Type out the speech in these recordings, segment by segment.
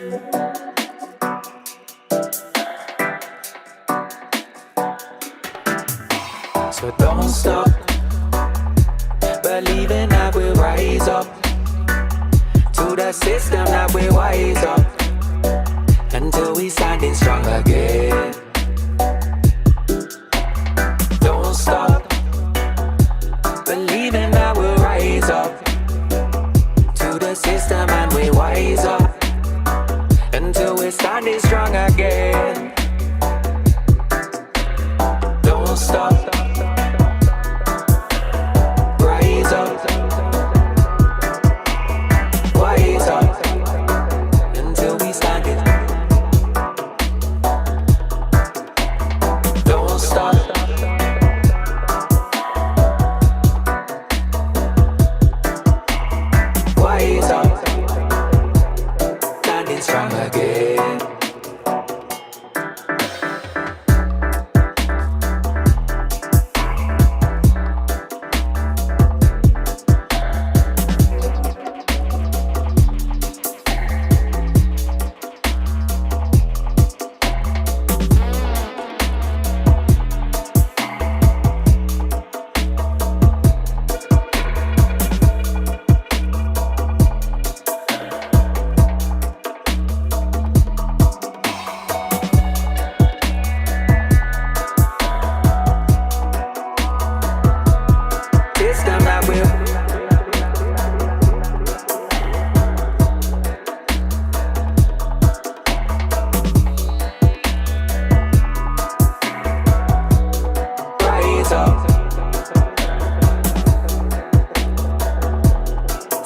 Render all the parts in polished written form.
So don't stop believing that we'll rise up to the system that we wise up until we standing strong again. Don't stop believing that we'll rise up to the system and we wise up until we're standing strong again. Don't stop. Rise up. Wise up until we standing. Don't stop. Wise up, standing strong again.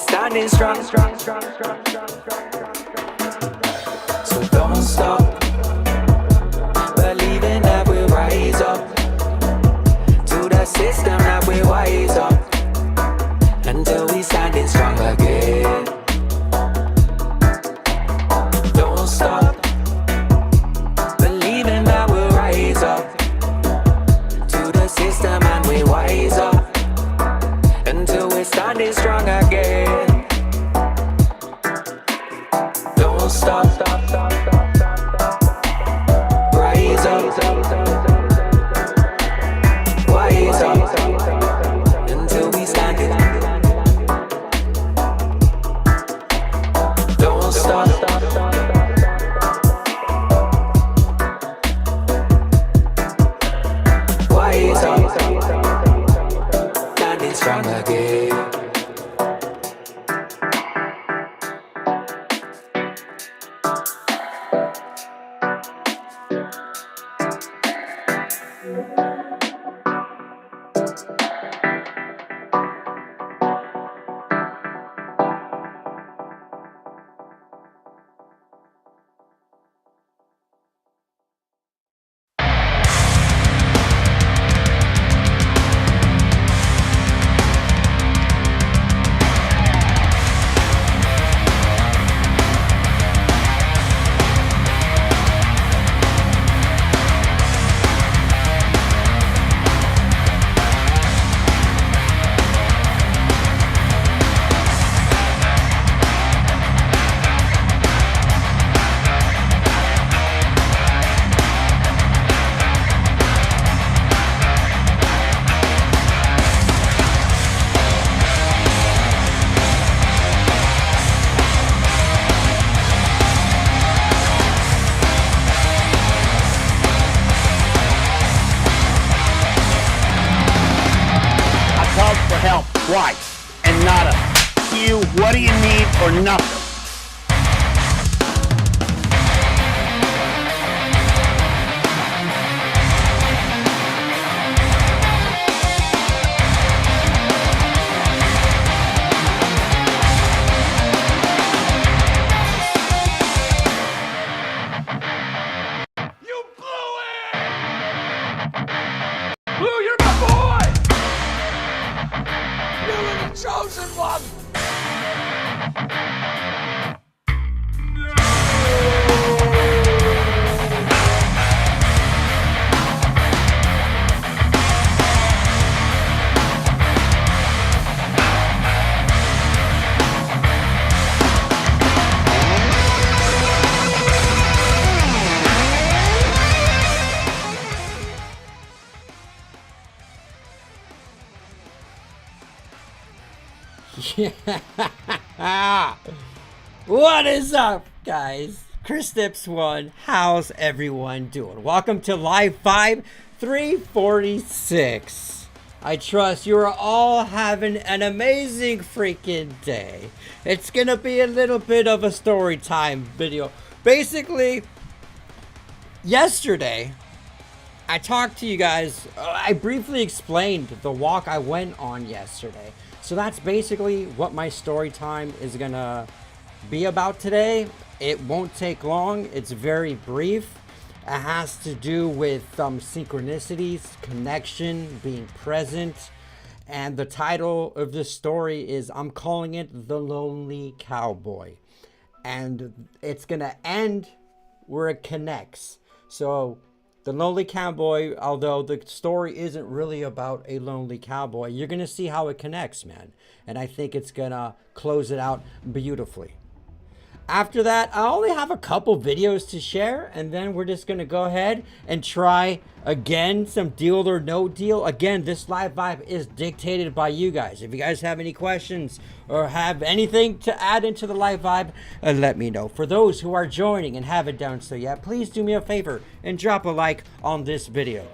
Standing strong, strong, strong, strong, strong, strong. So don't stop believing that we'll rise up to the system that we wise up until we standing strong again. Don't stop believing that we'll rise up to the system and we wise up until we're standing strong again. Don't stop, stop, stop, stop, stop, stop. Rise up, wise up until we standing. Don't stop, stop, stop, stop. Wise up, standing strong again. Help twice and nada. You, what do you need or nothing? You blew it! Blue, you're my boy! You were the chosen one! What is up, guys? Chris Dips 1, how's everyone doing? Welcome to Live 5 346. I trust you are all having an amazing freaking day. It's gonna be a little bit of a story time video. Basically, yesterday, I talked to you guys, I briefly explained the walk I went on yesterday. So that's basically what my story time is gonna be about today. It won't take long, it's very brief. It has to do with synchronicities, connection, being present. And the title of this story is, I'm calling it The Lonely Cowboy. And it's gonna end where it connects. So, The Lonely Cowboy, although the story isn't really about a lonely cowboy, you're going to see how it connects, man. And I think it's going to close it out beautifully. After that, I only have a couple videos to share, and then we're just going to go ahead and try again some deal or no deal. Again, this live vibe is dictated by you guys. If you guys have any questions or have anything to add into the live vibe, let me know. For those who are joining and haven't done so yet, please do me a favor and drop a like on this video.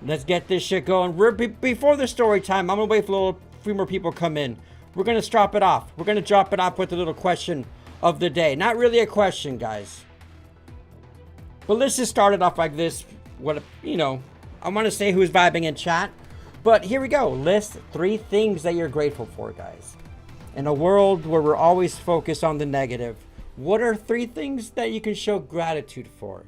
Let's get this shit going. Before the story time, I'm going to wait for a few more people come in. We're going to drop it off. We're going to drop it off with a little question of the day. Not really a question, guys, but let's just start it off like this. What, you know, I want to say who's vibing in chat, but here we go. List 3 things that you're grateful for, guys. In a world where we're always focused on the negative, what are 3 things that you can show gratitude for?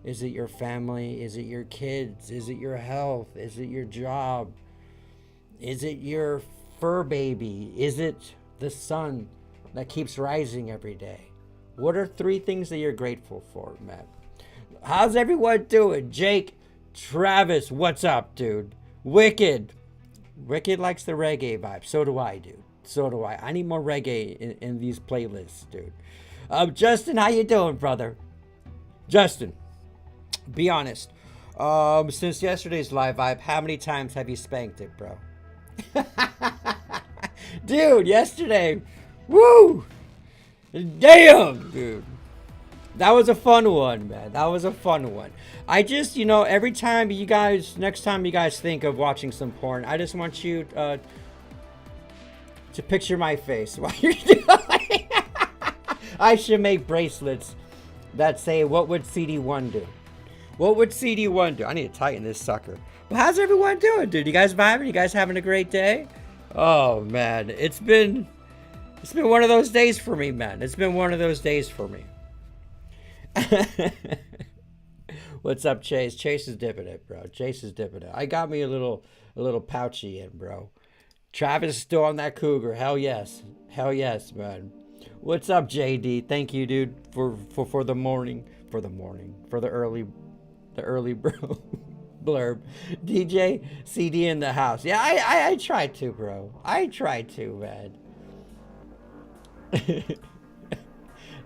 Is it your family? Is it your kids? Is it your health? Is it your job? Is it your fur baby? Is it the sun that keeps rising every day? What are 3 things that you're grateful for, man? How's everyone doing? Jake, Travis, what's up, dude? Wicked likes the reggae vibe. So do I, dude. So do I. I need more reggae in these playlists, dude. Justin, how you doing, brother? Justin, be honest. Since yesterday's live vibe, how many times have you spanked it, bro? Dude, yesterday, woo! Damn, dude. That was a fun one, man. That was a fun one. I just, you know, every time you guys, next time you guys think of watching some porn, I just want you to picture my face while you're doing it. I should make bracelets that say, what would CD1 do? What would CD1 do? I need to tighten this sucker. Well, how's everyone doing, dude? You guys vibing? You guys having a great day? Oh, man. It's been one of those days for me, man. It's been one of those days for me. What's up, Chase? Chase is dipping it, bro. Chase is dipping it. I got me a little pouchy in, bro. Travis is still on that cougar. Hell yes. Hell yes, man. What's up, JD? Thank you, dude, for the early bro blurb. DJ CD in the house. Yeah, I tried to, bro. I tried to, man.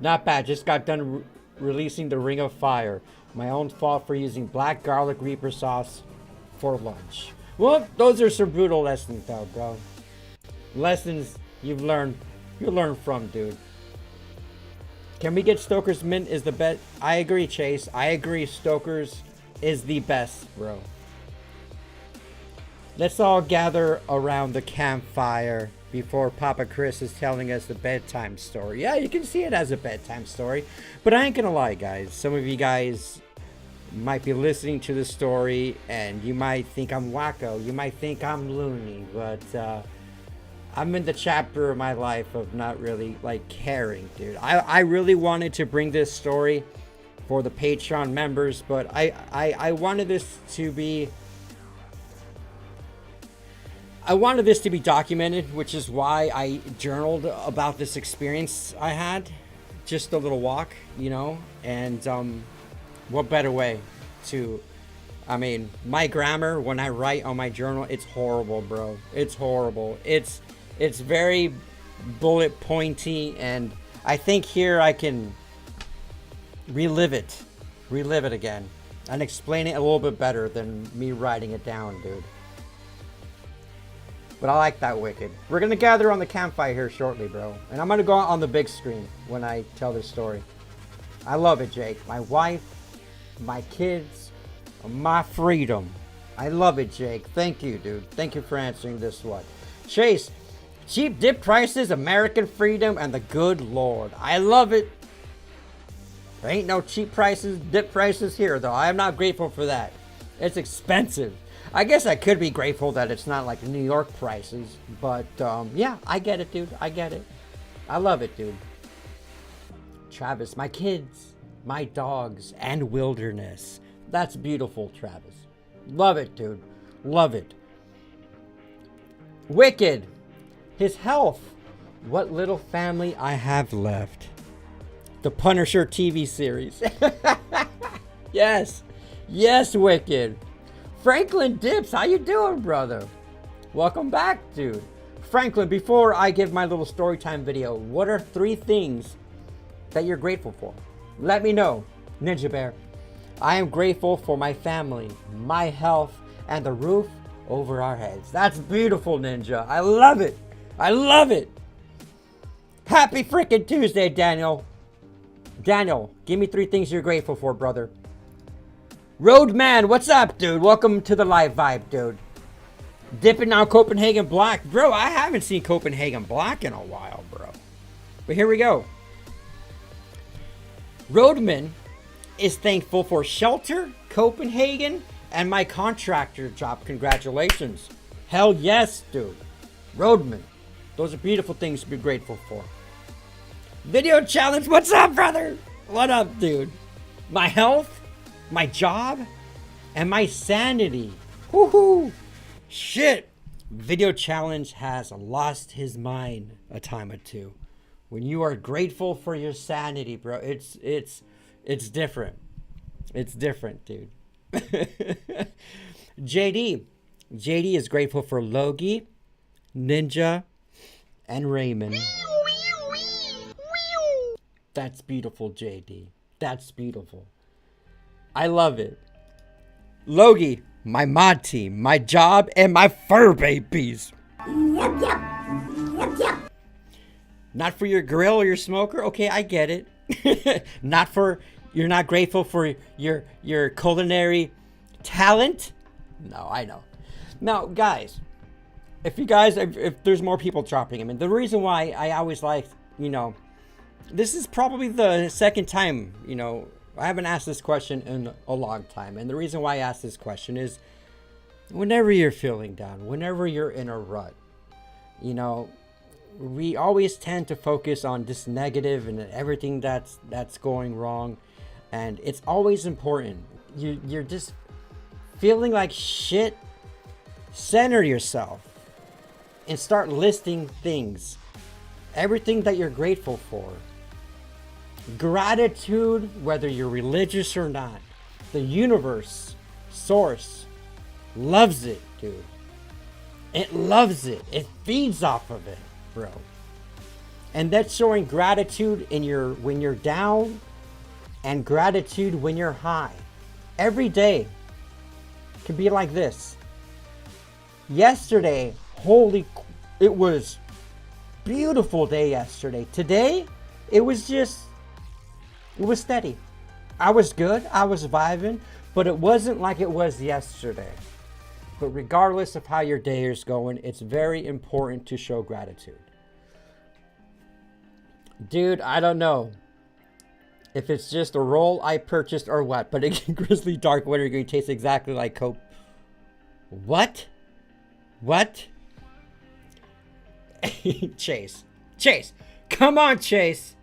Not bad. Just got done releasing the Ring of Fire. My own fault for using black garlic reaper sauce for lunch. Well, those are some brutal lessons, though, bro. Lessons you learn from, dude. Can we get Stoker's Mint is the best? I agree, Chase. I agree. Stoker's is the best, bro. Let's all gather around the campfire before Papa Chris is telling us the bedtime story. Yeah, you can see it as a bedtime story, but I ain't gonna lie, guys. Some of you guys might be listening to the story and you might think I'm wacko. You might think I'm loony, but I'm in the chapter of my life of not really like caring, dude. I really wanted to bring this story for the Patreon members, but I wanted this to be documented, which is why I journaled about this experience I had. Just a little walk, you know, and what better way to, I mean, my grammar when I write on my journal, it's horrible, bro. It's horrible. It's very bullet pointy, and I think here I can relive it again and explain it a little bit better than me writing it down, dude. But I like that, Wicked. We're gonna gather on the campfire here shortly, bro. And I'm gonna go on the big screen when I tell this story. I love it, Jake. My wife, my kids, my freedom. I love it, Jake. Thank you, dude. Thank you for answering this one. Chase, cheap dip prices, American freedom, and the good Lord. I love it. There ain't no cheap prices, dip prices here, though. I am not grateful for that. It's expensive. I guess I could be grateful that it's not like New York prices, but yeah, I get it, dude. I get it. I love it, dude. Travis, my kids, my dogs, and wilderness. That's beautiful, Travis. Love it, dude. Love it. Wicked. His health. What little family I have left. The Punisher TV series. Yes. Yes, Wicked. Franklin Dips, how you doing, brother? Welcome back, dude. Franklin, before I give my little story time video, what are 3 things that you're grateful for? Let me know, Ninja Bear. I am grateful for my family, my health, and the roof over our heads. That's beautiful, Ninja. I love it. I love it. Happy freaking Tuesday, Daniel. Daniel, give me 3 things you're grateful for, brother. Roadman, what's up, dude? Welcome to the live vibe, dude. Dipping on Copenhagen Black. Bro, I haven't seen Copenhagen Black in a while, bro. But here we go. Roadman is thankful for shelter, Copenhagen, and my contractor job. Congratulations. Hell yes, dude. Roadman. Those are beautiful things to be grateful for. Video challenge. What's up, brother? What up, dude? My health, my job, and my sanity. Woohoo! Shit. Video challenge has lost his mind a time or two. When you are grateful for your sanity, bro, it's different. It's different, dude. JD is grateful for Logie, Ninja, and Raymond. That's beautiful, JD. That's beautiful. I love it. Logie, my mod team, my job, and my fur babies. Not for your grill or your smoker? Okay, I get it. You're not grateful for your culinary talent? No, I know. Now, guys, if there's more people dropping them, and the reason why I always like, this is probably the second time, I haven't asked this question in a long time. And the reason why I ask this question is whenever you're feeling down, whenever you're in a rut, we always tend to focus on this negative and everything that's going wrong. And it's always important. You're just feeling like shit. Center yourself and start listing things. Everything that you're grateful for. Gratitude, whether you're religious or not, the universe, source, loves it, dude. It loves it. It feeds off of it, bro. And that's showing gratitude when you're down and gratitude when you're high. Every day can be like this. Yesterday, it was beautiful day yesterday. Today, it was steady. I was good. I was vibing, but it wasn't like it was yesterday. But regardless of how your day is going, it's very important to show gratitude. Dude, I don't know if it's just a roll I purchased or what, but again, Grizzly Dark Wintergreen tastes exactly like Coke. What? Chase, come on, Chase.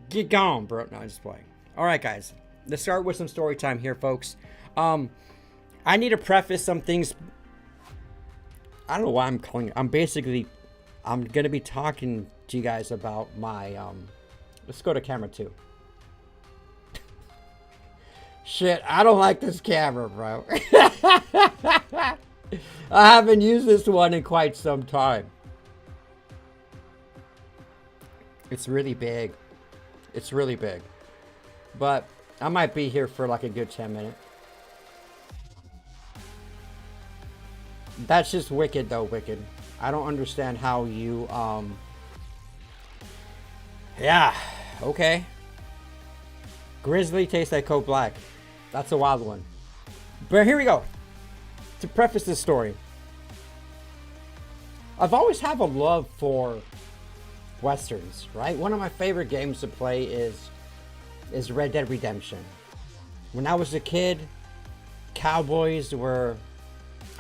Get gone, bro. No, I'm just playing. All right, guys. Let's start with some story time here, folks. I need to preface some things. I don't know why I'm calling it. I'm going to be talking to you guys about my, let's go to camera 2. Shit, I don't like this camera, bro. I haven't used this one in quite some time. It's really big. But I might be here for like a good 10 minutes. That's just wicked, though, wicked. I don't understand how you, yeah, okay. Grizzly tastes like Coke Black. That's a wild one. But here we go. To preface this story, I've always had a love for Westerns, right? One of my favorite games to play is Red Dead Redemption. When I was a kid, cowboys were...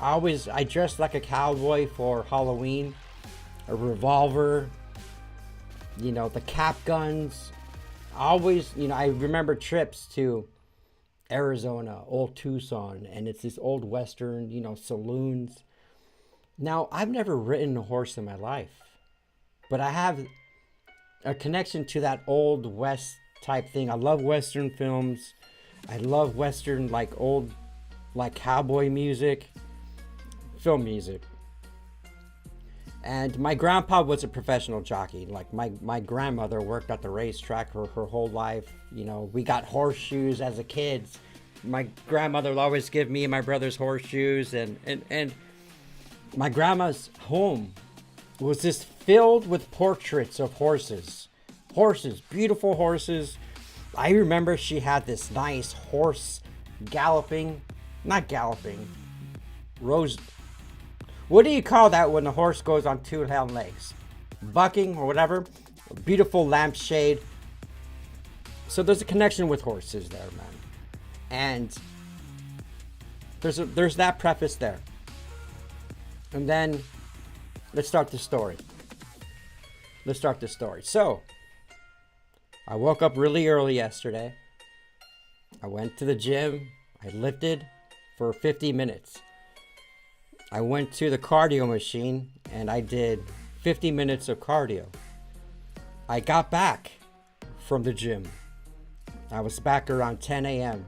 I dressed like a cowboy for Halloween. A revolver, you know, the cap guns. Always, you know, I remember trips to Arizona, old Tucson, and it's these old Western, you know, saloons. Now, I've never ridden a horse in my life, but I have a connection to that old West type thing. I love Western films. I love Western, like old, like cowboy music. Film music. And my grandpa was a professional jockey. Like my grandmother worked at the racetrack her whole life. You know, we got horseshoes as a kids. My grandmother would always give me and my brothers horseshoes, and my grandma's home was just filled with portraits of horses. Horses, beautiful horses. I remember she had this nice horse rose. What do you call that when the horse goes on two hind legs? Bucking or whatever. A beautiful lampshade. So there's a connection with horses there, man. And there's that preface there. And then let's start the story. So I woke up really early yesterday. I went to the gym. I lifted for 50 minutes. I went to the cardio machine and I did 50 minutes of cardio. I got back from the gym. I was back around 10 a.m.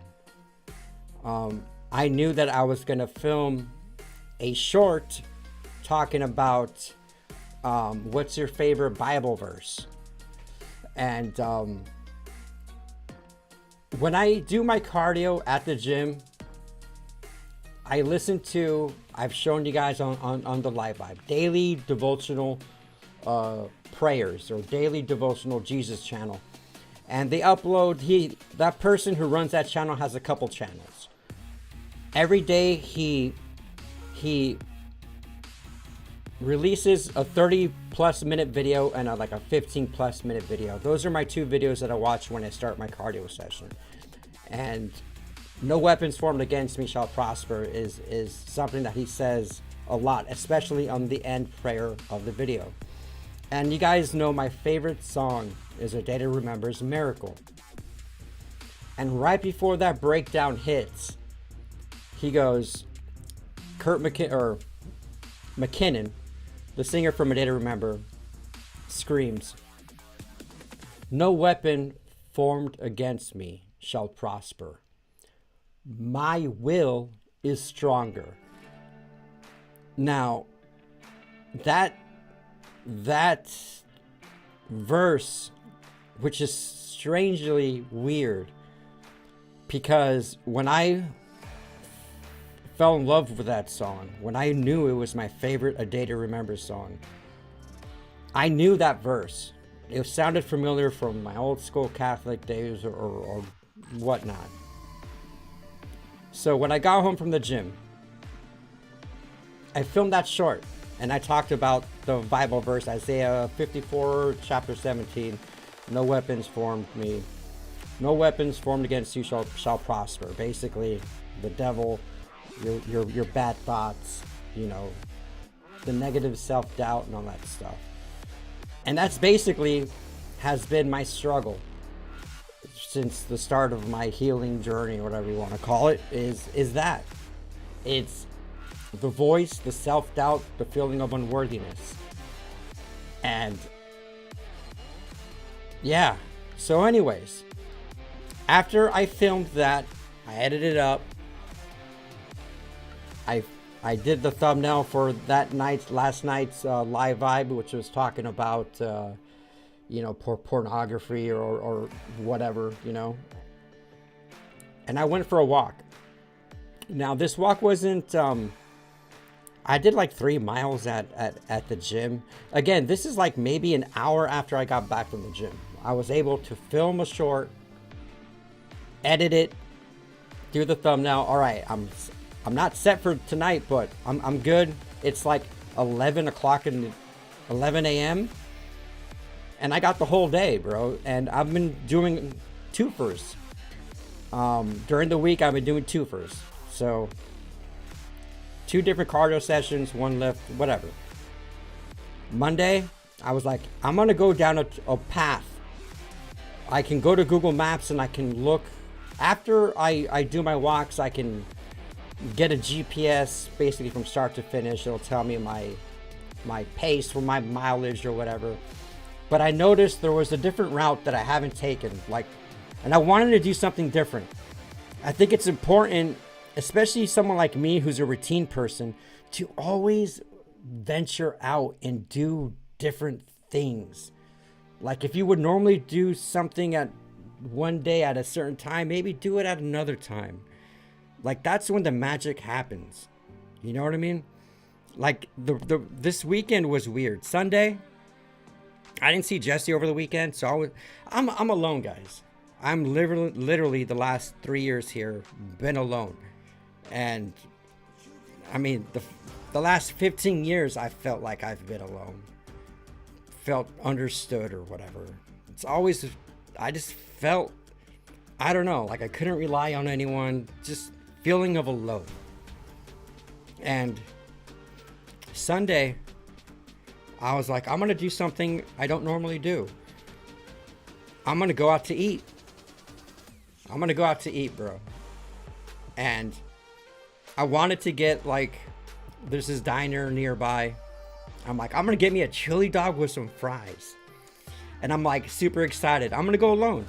I knew that I was going to film a short talking about what's your favorite Bible verse. And when I do my cardio at the gym, I listen to, I've shown you guys on the Live Vibe, daily devotional prayers or daily devotional Jesus channel. And they upload, that person who runs that channel has a couple channels. Every day he releases a 30+ minute video and a 15+ minute video. Those are my two videos that I watch when I start my cardio session. And no weapons formed against me shall prosper is something that he says a lot, especially on the end prayer of the video. And you guys know my favorite song is A Day to Remember's Miracle. And right before that breakdown hits, he goes, McKinnon, the singer from A Day to Remember, screams, "No weapon formed against me shall prosper. My will is stronger." Now, that verse, which is strangely weird, because when I fell in love with that song, when I knew it was my favorite A Day to Remember song, I knew that verse. It sounded familiar from my old school Catholic days or whatnot. So when I got home from the gym, I filmed that short and I talked about the Bible verse, Isaiah 54, chapter 17. No weapons formed against you shall prosper. Basically, the devil, your bad thoughts, you know, the negative self-doubt and all that stuff. And that's basically has been my struggle since the start of my healing journey, or whatever you want to call it, is that it's the voice, the self-doubt, the feeling of unworthiness. And yeah, so anyways, after I filmed that, I edited it up, I did the thumbnail for last night's live vibe, which was talking about pornography or whatever, you know. And I went for a walk. Now this walk wasn't I did like 3 miles at the gym. Again, this is like maybe an hour after I got back from the gym. I was able to film a short, edit it, do the thumbnail. All right, I'm not set for tonight, but I'm good. It's like 11 o'clock in 11 a.m. and I got the whole day, bro. And I've been doing twofers. During the week, I've been doing twofers. So 2 different cardio sessions, 1 lift, whatever. Monday, I was like, I'm gonna go down a path. I can go to Google Maps and I can look. After I do my walks, I can get a GPS basically from start to finish. It'll tell me my pace for my mileage or whatever. But I noticed there was a different route that I haven't taken, and I wanted to do something different. I think it's important, especially someone like me who's a routine person, to always venture out and do different things. Like if you would normally do something at one day at a certain time, maybe do it at another time. Like that's when the magic happens. You know what I mean? Like this weekend was weird. Sunday, I didn't see Jesse over the weekend, so I'm alone, guys. I'm literally the last 3 years here been alone. And I mean, the last 15 years, I felt like I've been alone. Felt understood or whatever. It's always, I just felt, I don't know, like I couldn't rely on anyone. Just feeling of alone. And Sunday, I was like, I'm going to do something I don't normally do. I'm going to go out to eat. I'm going to go out to eat, bro. And I wanted to get like, there's this diner nearby. I'm like, I'm going to get me a chili dog with some fries. And I'm like super excited. I'm going to go alone.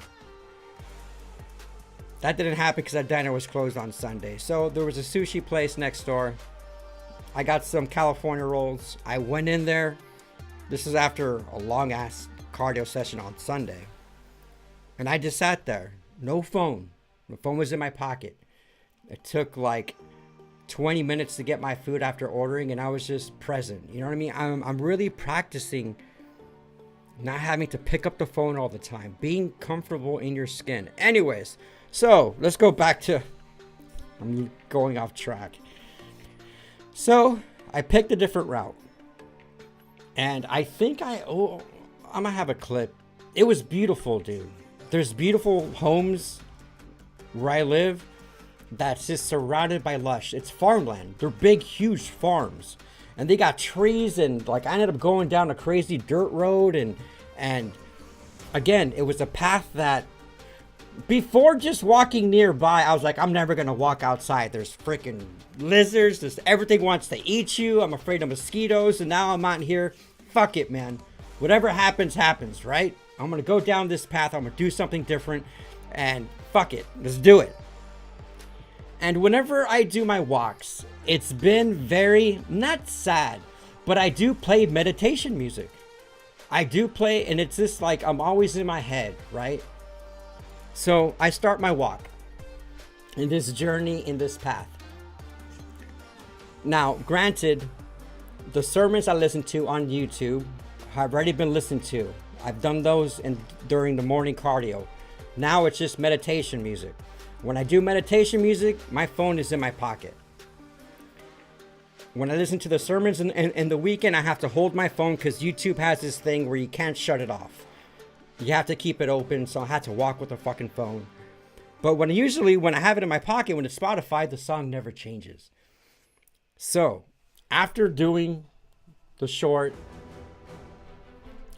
That didn't happen because that diner was closed on Sunday. So there was a sushi place next door. I got some California rolls. I went in there. This is after a long ass cardio session on Sunday. And I just sat there. No phone. The phone was in my pocket. It took like 20 minutes to get my food after ordering, and I was just present. You know what I mean? I'm really practicing not having to pick up the phone all the time. Being comfortable in your skin. Anyways, so let's go back to... I'm going off track. So I picked a different route. And I think I'm gonna have a clip. It was beautiful, dude. There's beautiful homes where I live that's just surrounded by lush. It's farmland. They're big, huge farms. And they got trees, and like I ended up going down a crazy dirt road, and again, it was a path that before just walking nearby, I was like, I'm never gonna walk outside. There's freaking lizards, there's everything wants to eat you. I'm afraid of mosquitoes, and now I'm out here. Fuck it, man. Whatever happens, happens, right? I'm gonna go down this path. I'm gonna do something different, and fuck it, let's do it. And whenever I do my walks, it's been very, not sad, but I do play meditation music. I do play, and it's just like I'm always in my head, right? So I start my walk in this journey, in this path. Now, granted, the sermons I listen to on YouTube have already been listened to. I've done those during the morning cardio. Now it's just meditation music. When I do meditation music, my phone is in my pocket. When I listen to the sermons in the weekend, I have to hold my phone because YouTube has this thing where you can't shut it off. You have to keep it open, so I had to walk with the fucking phone. But when I have it in my pocket, when it's Spotify, the song never changes. So, after doing the short,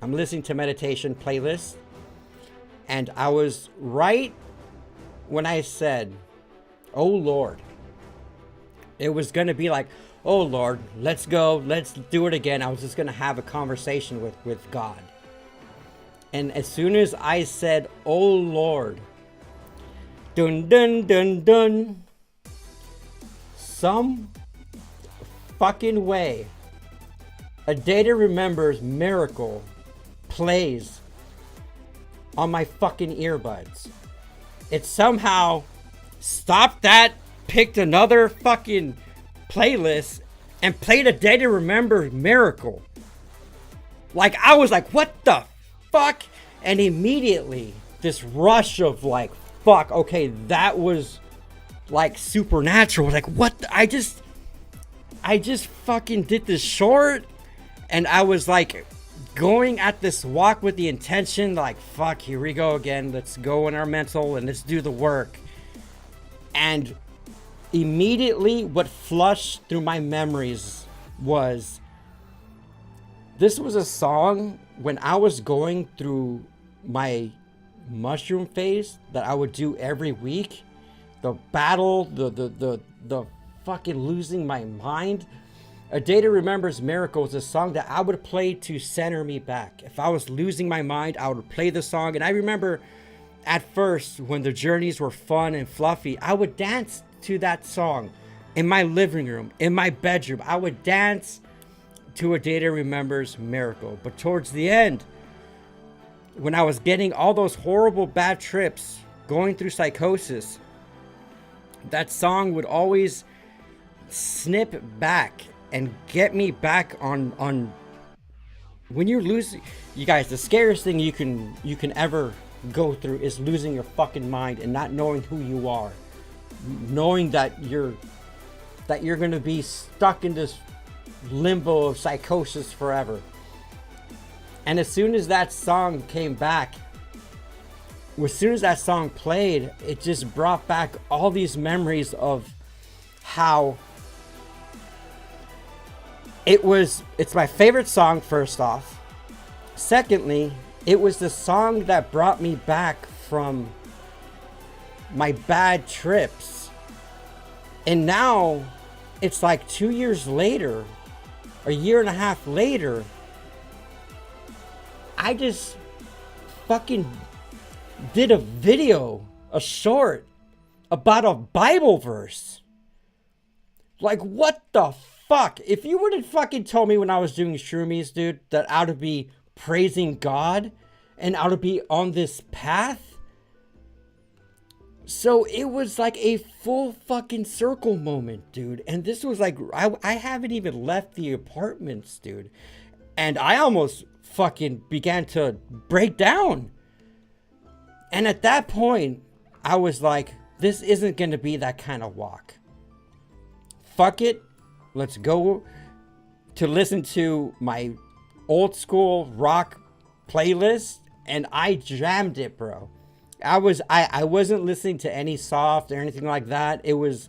I'm listening to meditation playlist, and I was right when I said, oh Lord. It was going to be like, oh Lord, let's go, let's do it again. I was just going to have a conversation with God. And as soon as I said, oh Lord, dun dun dun dun, some fucking way, A Day to Remember's Miracle plays on my fucking earbuds. It somehow stopped that, picked another fucking playlist, and played A Day to Remember Miracle. Like, I was like, what the fuck? And immediately, this rush of like, fuck, okay, that was like supernatural. Like, what? I just fucking did this short, and I was like going at this walk with the intention, like, fuck, here we go again. Let's go in our mental and let's do the work. And immediately, what flushed through my memories was, this was a song when I was going through my mushroom phase that I would do every week. The battle, the fucking losing my mind. A Day to Remember's Miracle is a song that I would play to center me back. If I was losing my mind, I would play the song. And I remember at first, when the journeys were fun and fluffy, I would dance to that song in my living room, in my bedroom. I would dance to A Day to Remember's Miracle. But towards the end, when I was getting all those horrible bad trips, going through psychosis, that song would always snip back and get me back on when you're losing. You guys, the scariest thing you can ever go through is losing your fucking mind and not knowing who you are, knowing that you're gonna be stuck in this limbo of psychosis forever. And as soon as that song came back, as soon as that song played, it just brought back all these memories of how it's my favorite song, first off. Secondly, it was the song that brought me back from my bad trips. And now it's like 2 years later, a year and a half later, I just fucking did a video, a short, about a Bible verse. Like, what the fuck? If you would have fucking told me when I was doing shroomies, dude, that I would be praising God and I would be on this path. So it was like a full fucking circle moment, dude. And this was like, I haven't even left the apartments, dude. And I almost fucking began to break down. And at that point, I was like, this isn't going to be that kind of walk. Fuck it. Let's go to listen to my old school rock playlist. And I jammed it, bro. I wasn't listening to any soft or anything like that. It was,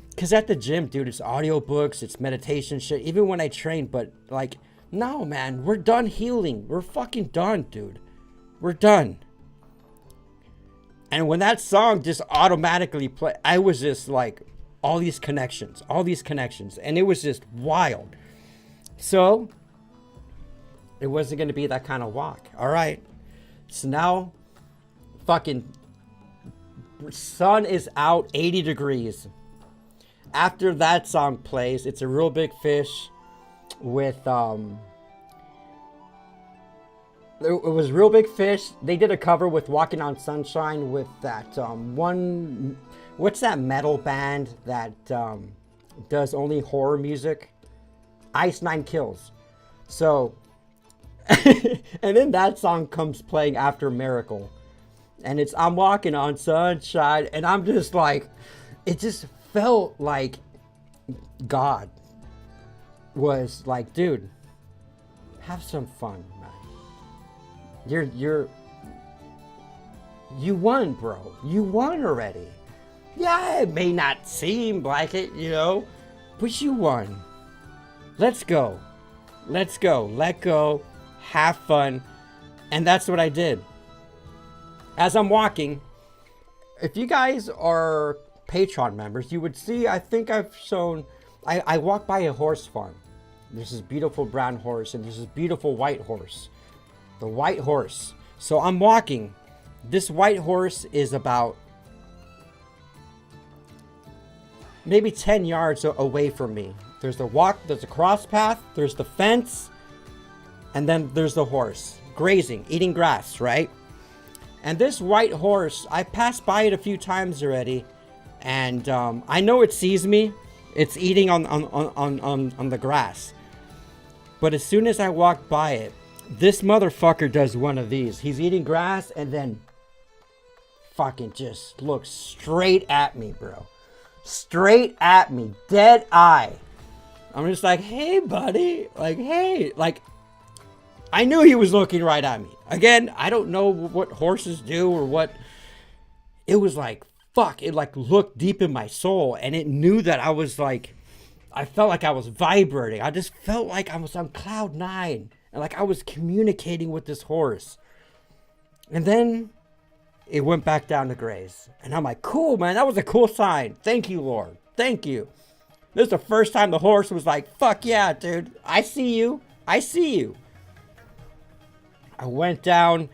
because at the gym, dude, it's audiobooks, it's meditation shit. Even when I train, but like, no, man, we're done healing. We're fucking done, dude. We're done. And when that song just automatically played, I was just like, all these connections. And it was just wild. So, it wasn't going to be that kind of walk. All right. So now, fucking sun is out, 80 degrees. After that song plays, it's a Real Big Fish with, it was Real Big Fish. They did a cover with Walking on Sunshine with that one, what's that metal band that does only horror music? Ice Nine Kills. So, and then that song comes playing after Miracle. And it's I'm Walking on Sunshine. And I'm just like, it just felt like God was like, dude, have some fun, man. You won, bro. You won already. Yeah, it may not seem like it, you know, but you won. Let's go. Let go. Have fun. And that's what I did. As I'm walking, if you guys are Patreon members, you would see, I think I've shown, I walked by a horse farm. There's this beautiful brown horse and there's this beautiful white horse. The white horse. So I'm walking. This white horse is about maybe 10 yards away from me. There's a cross path, there's the fence, and then there's the horse grazing, eating grass, right? And this white horse, I passed by it a few times already, and I know it sees me. It's eating on the grass. But as soon as I walk by it, this motherfucker does one of these. He's eating grass and then fucking just looks straight at me, bro. Straight at me. Dead eye. I'm just like, hey, buddy. Like, hey. Like, I knew he was looking right at me. Again, I don't know what horses do or what. It was like, fuck. It like looked deep in my soul. And it knew that I was like, I felt like I was vibrating. I just felt like I was on cloud 9. And like I was communicating with this horse. And then it went back down to graze. And I'm like, cool, man. That was a cool sign. Thank you, Lord. Thank you. This is the first time the horse was like, fuck yeah, dude. I see you. I see you. I went down.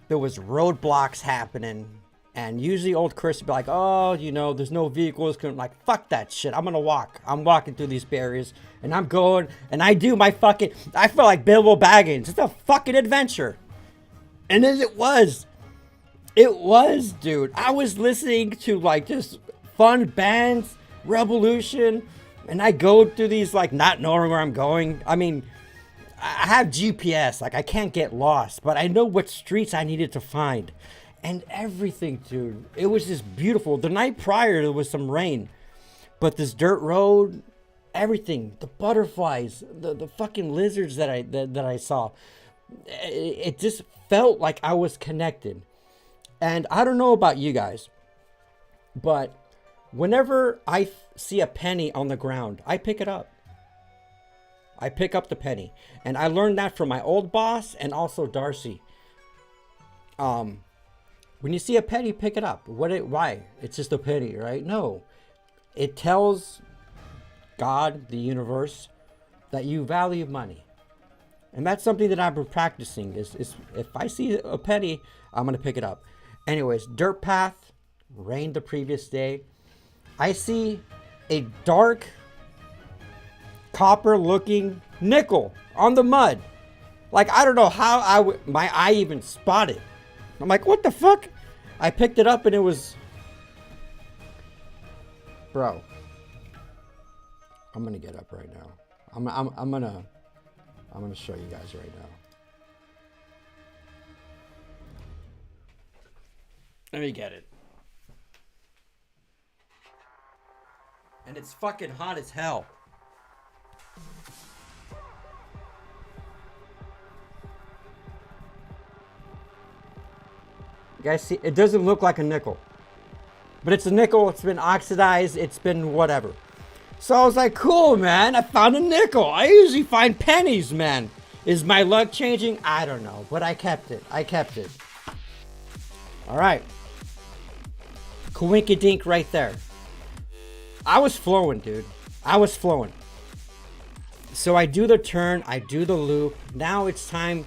There was roadblocks happening. And usually old Chris would be like, oh, you know, there's no vehicles. I'm like, fuck that shit. I'm going to walk. I'm walking through these barriers. And I'm going. And I do my fucking. I feel like Bilbo Baggins. It's a fucking adventure. And then it was. It was, dude. I was listening to like just fun bands, Revolution. And I go through these like not knowing where I'm going. I mean, I have GPS. Like I can't get lost. But I know what streets I needed to find. And everything, dude. It was just beautiful. The night prior, there was some rain. But this dirt road, everything. The butterflies, the fucking lizards that I saw. It just felt like I was connected. And I don't know about you guys. But whenever I see a penny on the ground, I pick it up. I pick up the penny. And I learned that from my old boss and also Darcy. When you see a penny, pick it up. Why? It's just a penny, right? No. It tells God, the universe, that you value money. And that's something that I've been practicing. Is if I see a penny, I'm going to pick it up. Anyways, dirt path, rained the previous day. I see a dark, copper-looking nickel on the mud. Like, I don't know how my eye even spotted. I'm like, what the fuck? I picked it up and it was, bro. I'm gonna get up right now. I'm gonna show you guys right now. Let me get it. And it's fucking hot as hell. You guys see, it doesn't look like a nickel. But it's a nickel, it's been oxidized, it's been whatever. So I was like, cool, man, I found a nickel. I usually find pennies, man. Is my luck changing? I don't know, but I kept it. All right. Coinkydink right there. I was flowing, dude. I was flowing. So I do the turn, I do the loop. Now it's time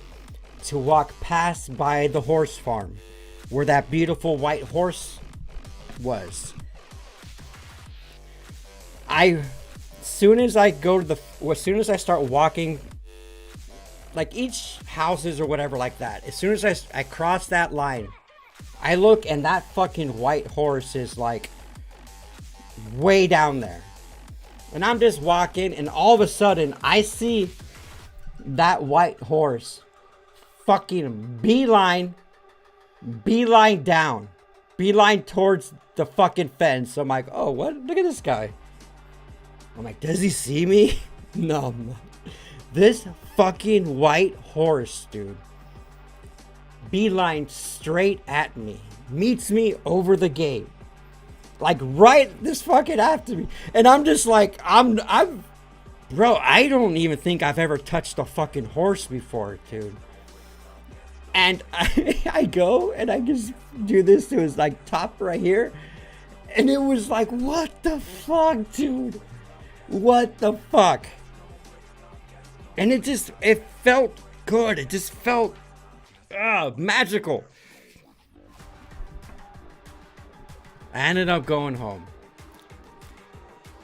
to walk past by the horse farm, where that beautiful white horse was. As soon as I start walking, like each houses or whatever like that, as soon as I cross that line, I look and that fucking white horse is like way down there. And I'm just walking and all of a sudden I see that white horse fucking beeline down. Beeline towards the fucking fence. I'm like, oh, what? Look at this guy. I'm like, does he see me? No. This fucking white horse, dude. Beeline straight at me. Meets me over the gate. Like right this fucking after me. And I'm just like, bro, I don't even think I've ever touched a fucking horse before, dude. And I go and I just do this to his like top right here. And it was like, what the fuck, dude? What the fuck? And it felt good. It just felt magical. I ended up going home.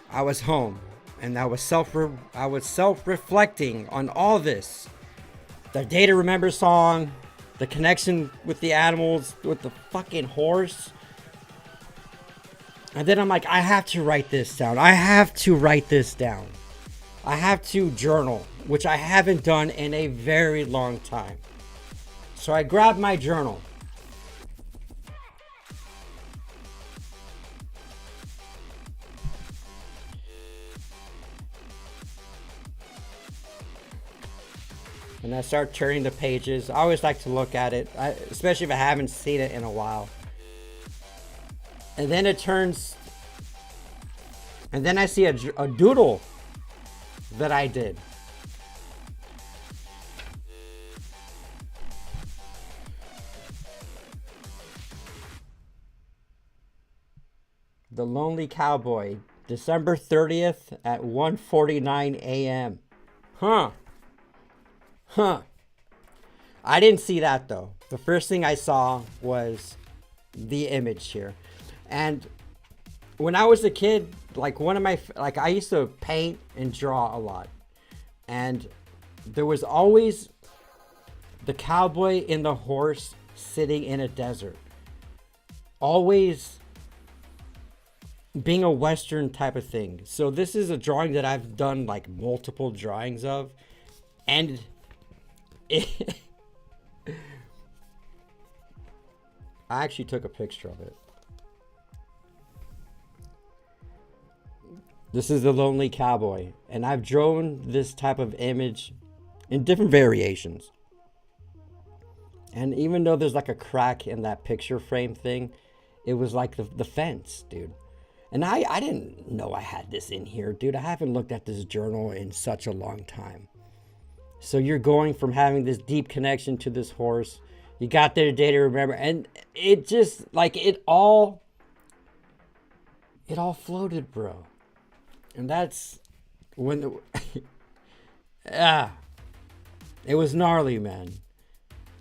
I was home and I was self-reflecting on all this. The Day to Remember song, the connection with the animals, with the fucking horse. And then I'm like, I have to write this down. I have to write this down. I have to journal, which I haven't done in a very long time. So I grabbed my journal. And I start turning the pages. I always like to look at it, especially if I haven't seen it in a while. And then it turns, and then I see a doodle that I did. The Lonely Cowboy, December 30th at 1:49 a.m. Huh. I didn't see that though. The first thing I saw was the image here. And when I was a kid, like I used to paint and draw a lot. And there was always the cowboy and the horse sitting in a desert. Always being a Western type of thing. So this is a drawing that I've done like multiple drawings of. And I actually took a picture of it. This is the Lonely Cowboy, and I've drawn this type of image in different variations. And even though there's like a crack in that picture frame thing, it was like the fence, dude. And I didn't know I had this in here, dude. I haven't looked at this journal in such a long time. So you're going from having this deep connection to this horse. You got there today to remember. And it just, like, it all floated, bro. And that's when it was gnarly, man.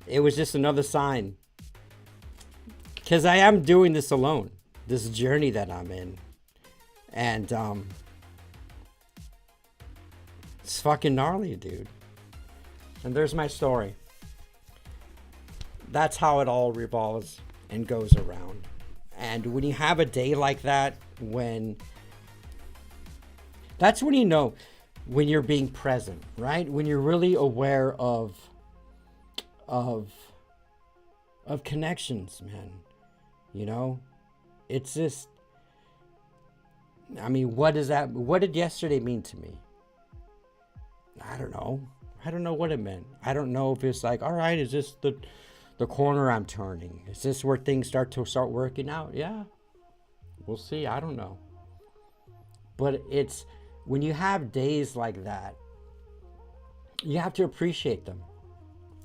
It was just another sign. Because I am doing this alone. This journey that I'm in. And, it's fucking gnarly, dude. And there's my story. That's how it all revolves and goes around. And when you have a day like that, that's when you know when you're being present, right? When you're really aware of connections, man. You know? It's just, I mean, what did yesterday mean to me? I don't know. I don't know what it meant. I don't know if it's like, all right, is this the corner I'm turning? Is this where things start working out? Yeah. We'll see. I don't know. But it's when you have days like that, you have to appreciate them.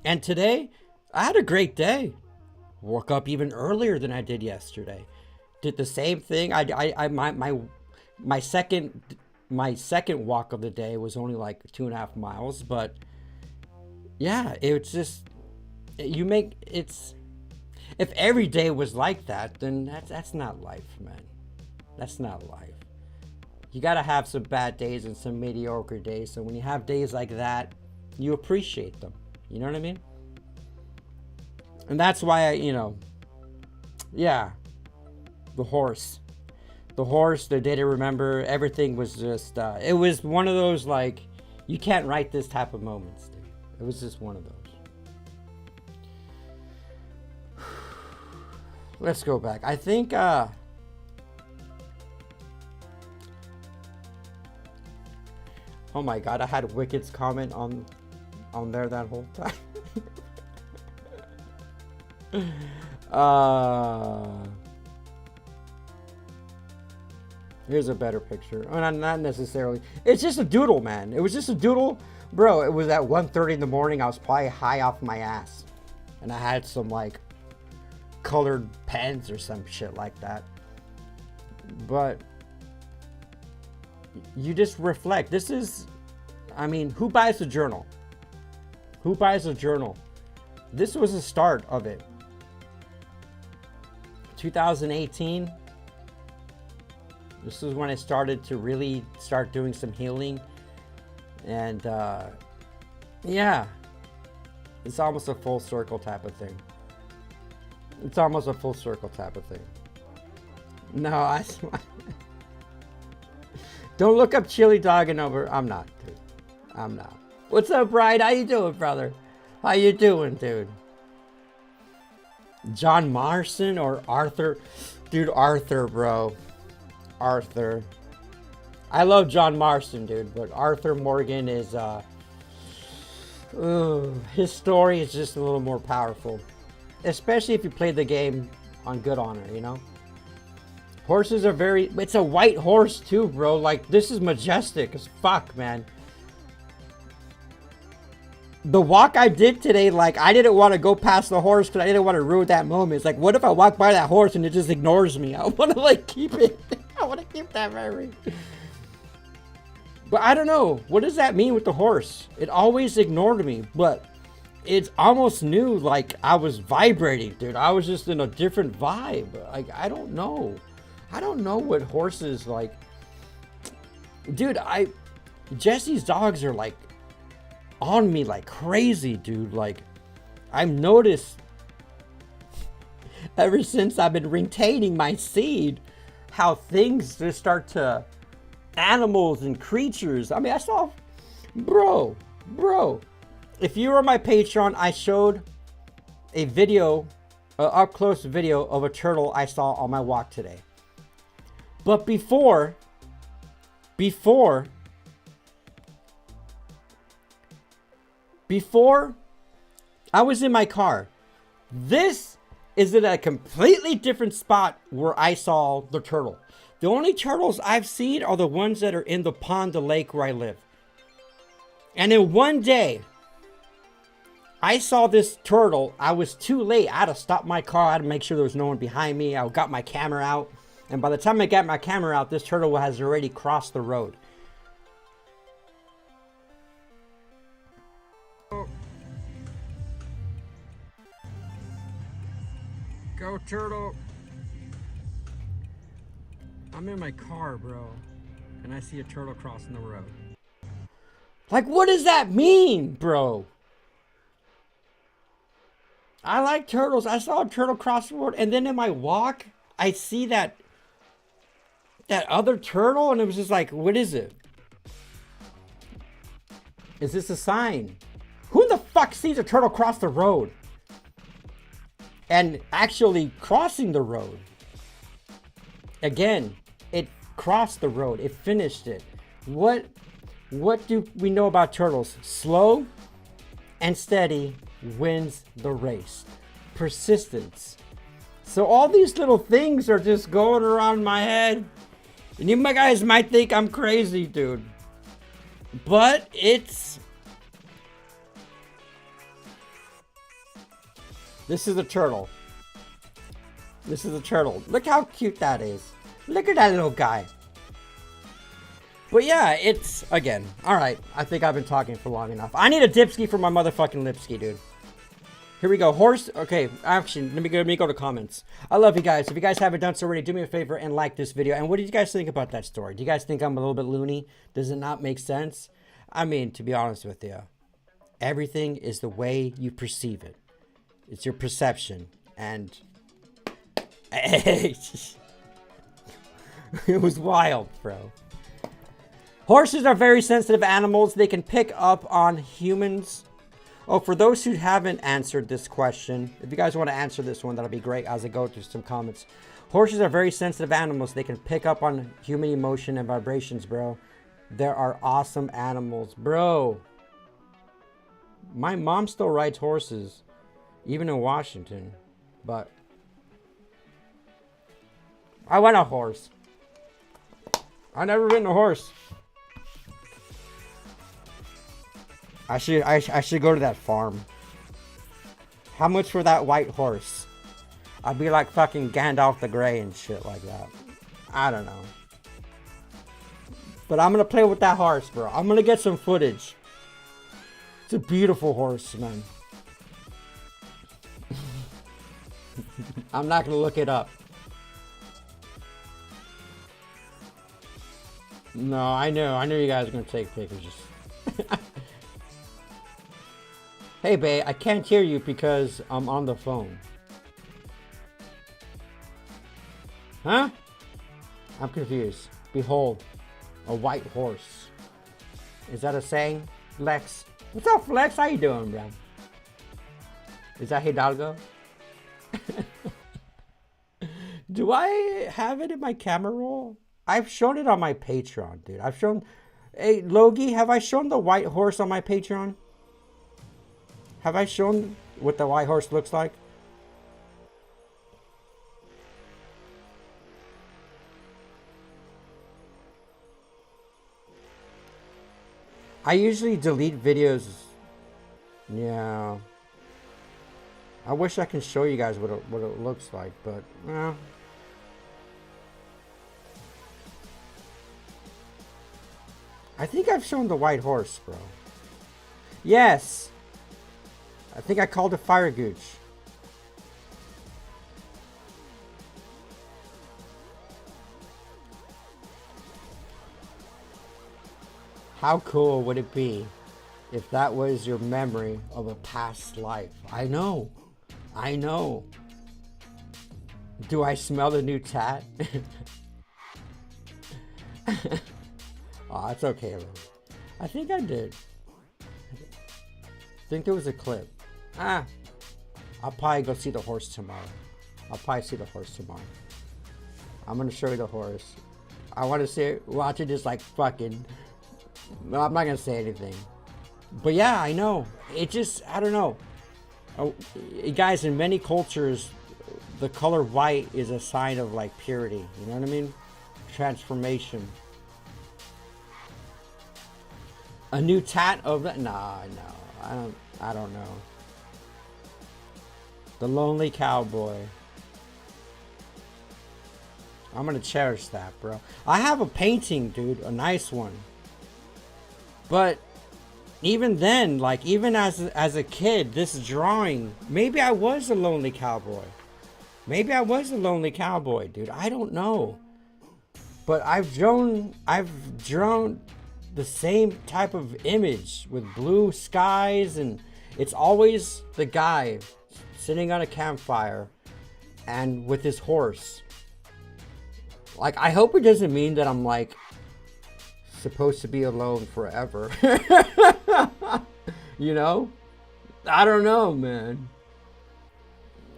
And today, I had a great day. Woke up even earlier than I did yesterday. Did the same thing. My second walk of the day was only like 2.5 miles, but yeah, it's just if every day was like that, then that's not life, man. That's not life. You gotta have some bad days and some mediocre days. So when you have days like that, you appreciate them. You know what I mean? And that's why the horse, the day to remember, everything was just, it was one of those, like, you can't write this type of moments, dude. It was just one of those. Let's go back. I think, oh my God, I had Wicked's comment on there that whole time. Here's a better picture. Oh, not necessarily. It's just a doodle, man. It was just a doodle. Bro, it was at 1:30 in the morning. I was probably high off my ass. And I had some, like, colored pens or some shit like that. But you just reflect. This is, I mean, who buys a journal? Who buys a journal? This was the start of it. 2018. This is when I started to really start doing some healing. And yeah, it's almost a full circle type of thing. It's almost a full circle type of thing. No, don't look up chili dog and over. I'm not, dude. I'm not. What's up, Brian? How you doing, brother? How you doing, dude? John Marston or Arthur? Dude, Arthur, bro. Arthur. I love John Marston, dude, but Arthur Morgan is, his story is just a little more powerful. Especially if you played the game on good honor, you know? Horses are very... It's a white horse, too, bro. Like, this is majestic as fuck, man. The walk I did today, like, I didn't want to go past the horse because I didn't want to ruin that moment. It's like, what if I walk by that horse and it just ignores me? I want to, like, keep it. I want to keep that memory. But I don't know. What does that mean with the horse? It always ignored me, but it's almost new. Like, I was vibrating, dude. I was just in a different vibe. Like, I don't know. I don't know what horses, like... Dude, Jesse's dogs are, like, on me like crazy, dude. Like, I've noticed ever since I've been retaining my seed how things just start to, animals and creatures. I mean, I saw, bro, if you were on my Patreon, I showed a video, up close video of a turtle I saw on my walk today. But before I was in my car. This is in a completely different spot where I saw the turtle. The only turtles I've seen are the ones that are in the pond, the lake where I live. And in one day, I saw this turtle. I was too late. I had to stop my car. I had to make sure there was no one behind me. I got my camera out. And by the time I got my camera out, this turtle has already crossed the road. Go, turtle. I'm in my car, bro. And I see a turtle crossing the road. Like, what does that mean, bro? I like turtles. I saw a turtle cross the road. And then in my walk, I see that other turtle. And it was just like, what is it? Is this a sign? Who the fuck sees a turtle cross the road? And actually crossing the road. Again, it crossed the road. It finished it. What do we know about turtles? Slow and steady wins the race. Persistence. So all these little things are just going around my head. And you guys might think I'm crazy, dude. But it's... This is a turtle. This is a turtle. Look how cute that is. Look at that little guy. But yeah, it's, again, alright. I think I've been talking for long enough. I need a dipski for my motherfucking lipski, dude. Here we go. Horse. Okay, actually, let me go to comments. I love you guys. If you guys haven't done so already, do me a favor and like this video. And what did you guys think about that story? Do you guys think I'm a little bit loony? Does it not make sense? I mean, to be honest with you, everything is the way you perceive it. It's your perception. And it was wild, bro. Horses are very sensitive animals. They can pick up on humans. Oh, for those who haven't answered this question, if you guys want to answer this one, that'll be great as I go through some comments. Horses are very sensitive animals. They can pick up on human emotion and vibrations, bro. There are awesome animals, bro. My mom still rides horses, even in Washington, but I want a horse. I've never ridden a horse. I should go to that farm. How much for that white horse? I'd be like fucking Gandalf the Grey and shit like that. I don't know. But I'm gonna play with that horse, bro. I'm gonna get some footage. It's a beautiful horse, man. I'm not gonna look it up. No, I knew you guys were gonna take pictures. Hey, babe, I can't hear you because I'm on the phone. Huh? I'm confused. Behold, a white horse. Is that a saying? Flex. What's up, Flex? How you doing, bro? Is that Hidalgo? Do I have it in my camera roll? I've shown it on my Patreon, dude. I've shown... Hey, Logie, have I shown the white horse on my Patreon? Have I shown what the white horse looks like? I usually delete videos. Yeah. I wish I can show you guys what it looks like, but well. I think I've shown the white horse, bro. Yes. I think I called it Fire Gooch. How cool would it be if that was your memory of a past life? I know. I know. Do I smell the new tat? Oh, it's okay, bro. I think I did. I think there was a clip. I'll probably go see the horse tomorrow. I'm gonna show you the horse. I want to watch it just like fucking... No, I'm not gonna say anything. But yeah, I know. It just, I don't know. Guys, in many cultures, the color white is a sign of like purity. You know what I mean? Transformation. A new tat of that? Nah, no. I don't know. The Lonely Cowboy. I'm gonna cherish that, bro. I have a painting, dude. A nice one. But even then, like, even as a kid, this drawing, maybe I was a lonely cowboy. Maybe I was a lonely cowboy, dude. I don't know. But I've drawn the same type of image with blue skies, and it's always the guy sitting on a campfire and with his horse. Like, I hope it doesn't mean that I'm like supposed to be alone forever. You know? I don't know, man.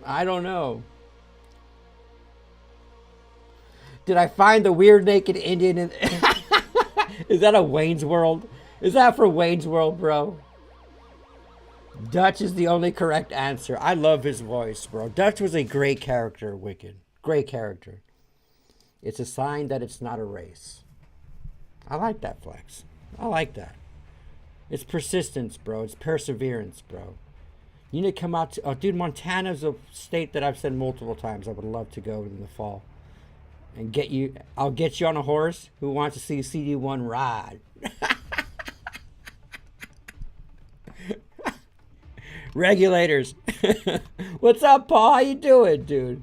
I don't know. Did I find the weird naked Indian in... Is that a Wayne's World? Is that for Wayne's World, bro? Dutch is the only correct answer. I love his voice, bro. Dutch was a great character, Wicked. Great character. It's a sign that it's not a race. I like that, Flex. I like that. It's persistence, bro. It's perseverance, bro. You need to come out to... Oh, dude, Montana's a state that I've said multiple times I would love to go in the fall. And get you... I'll get you on a horse who wants to see CD1 ride. Regulators. What's up, Paul? How you doing, dude?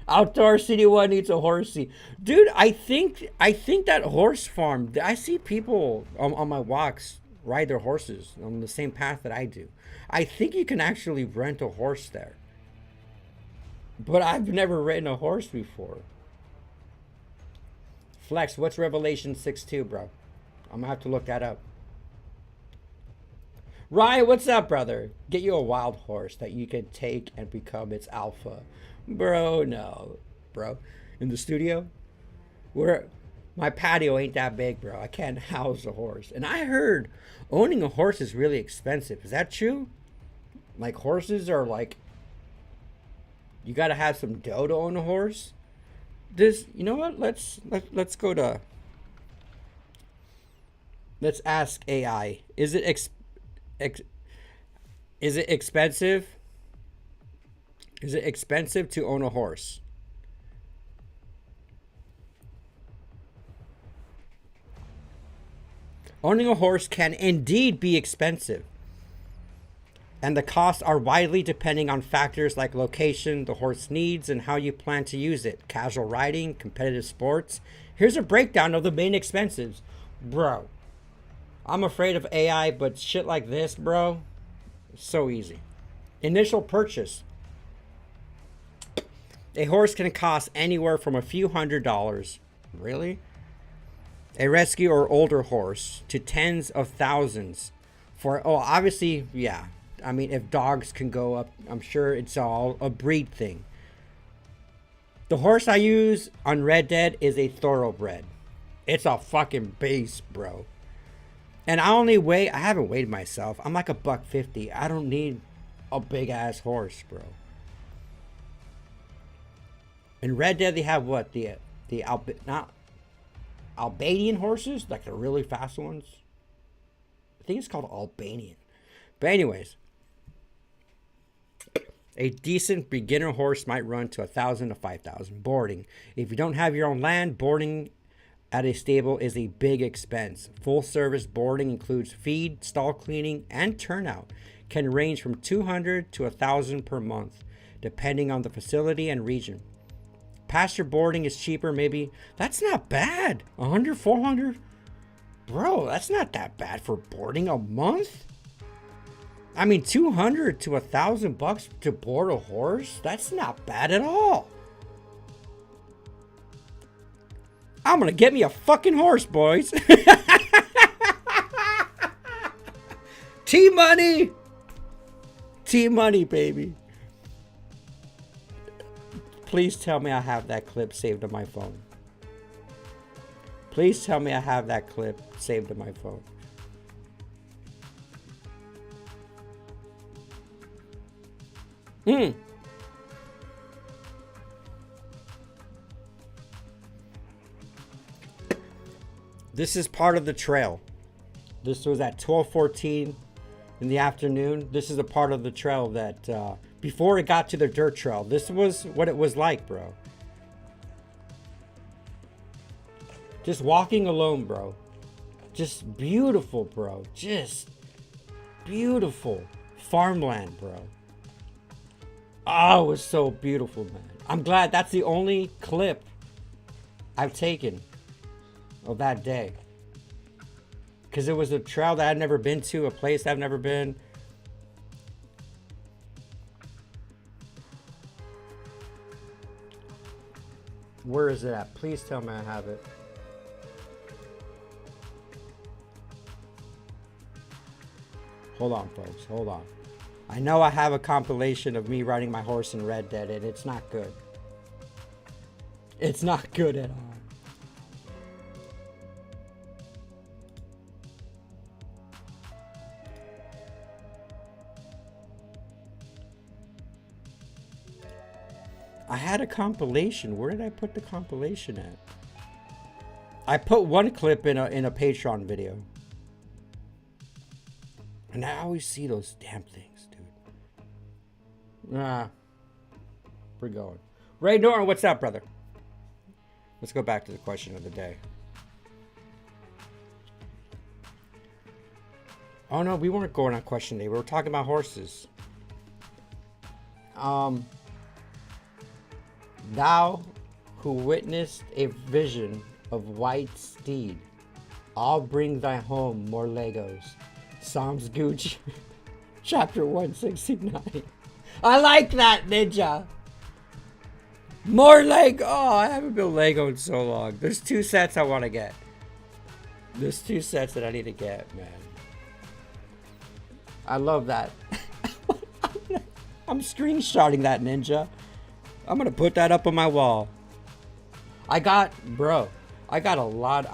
Outdoor CD1 needs a horsey. Dude, I think that horse farm... I see people on my walks ride their horses on the same path that I do. I think you can actually rent a horse there. But I've never ridden a horse before. Flex, what's Revelation 6:2, bro? I'm gonna have to look that up. Ryan, what's up, brother? Get you a wild horse that you can take and become its alpha. Bro, no. Bro, in the studio? My patio ain't that big, bro. I can't house a horse. And I heard owning a horse is really expensive. Is that true? Like, horses are like... You gotta have some dough to own a horse? You know what? Let's go to... Let's ask AI. Is it expensive? Is it expensive to own a horse? Owning a horse can indeed be expensive, and the costs are widely depending on factors like location, the horse needs, and how you plan to use it. Casual riding, competitive sports. Here's a breakdown of the main expenses. Bro, I'm afraid of AI, but shit like this, bro, so easy. Initial purchase. A horse can cost anywhere from a few $100s. Really? A rescue or older horse to tens of thousands for, oh, obviously, yeah. I mean, if dogs can go up, I'm sure it's all a breed thing. The horse I use on Red Dead is a thoroughbred. It's a fucking beast, bro. And I haven't weighed myself. I'm like a $150. I don't need a big ass horse, bro. In Red Dead, they have what? Not Albanian horses? Like the really fast ones? I think it's called Albanian. But anyways, a decent beginner horse might run to 1,000 to 5,000. Boarding. If you don't have your own land, boarding at a stable is a big expense. Full service boarding includes feed, stall cleaning, and turnout. Can range from 200 to 1,000 per month, depending on the facility and region. Pasture boarding is cheaper, maybe. That's not bad. 100, 400? Bro, that's not that bad for boarding a month. I mean, 200 to 1,000 bucks to board a horse? That's not bad at all. I'm gonna get me a fucking horse, boys. T-Money! T-Money, baby. Please tell me I have that clip saved on my phone. Please tell me I have that clip saved on my phone. This is part of the trail. This was at 12:14 in the afternoon. This is a part of the trail that, before it got to the dirt trail, this was what it was like, bro. Just walking alone, bro. Just beautiful, bro. Just beautiful farmland, bro. Oh, it was so beautiful, man. I'm glad that's the only clip I've taken of that day. Because it was a trail that I'd never been to, a place I've never been. Where is it at? Please tell me I have it. Hold on, folks. Hold on. I know I have a compilation of me riding my horse in Red Dead, and it's not good. It's not good at all. I had a compilation. Where did I put the compilation at? I put one clip in a Patreon video. And I always see those damn things, dude. Nah. We're going. Ray Norton, what's up, brother? Let's go back to the question of the day. Oh no, we weren't going on question day. We were talking about horses. Thou who witnessed a vision of white steed, I'll bring thy home more Legos. Psalms Gucci, chapter 169. I like that, Ninja. More Lego. Oh, I haven't built Lego in so long. There's 2 sets I want to get. There's 2 sets that I need to get, man. I love that. I'm screenshotting that, Ninja. I'm gonna put that up on my wall. I got a lot.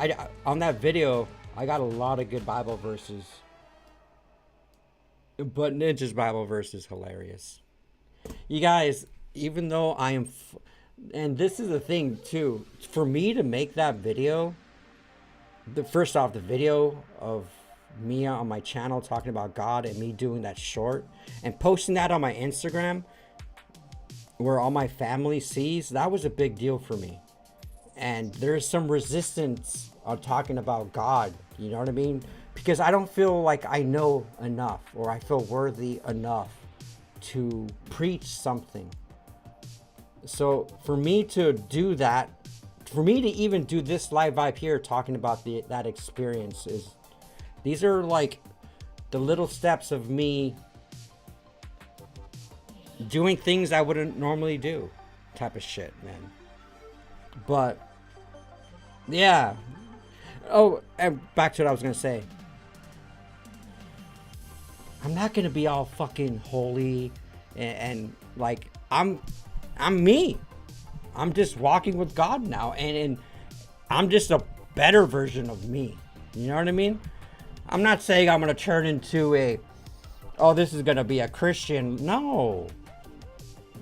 On that video, I got a lot of good Bible verses. But Ninja's Bible verse is hilarious. You guys, even though I am, and this is the thing too, for me to make that video, first off, the video of me on my channel talking about God and me doing that short and posting that on my Instagram where all my family sees, that was a big deal for me. And there's some resistance on talking about God, you know what I mean? Because I don't feel like I know enough or I feel worthy enough to preach something. So for me to do that, for me to even do this live vibe here talking about that experience, these are like the little steps of me doing things I wouldn't normally do. type of shit, man. But yeah. Oh, and back to what I was gonna say. I'm not gonna be all fucking holy and like I'm me. I'm just walking with God now, and I'm just a better version of me. You know what I mean? I'm not saying I'm gonna turn into this is gonna be a Christian. No.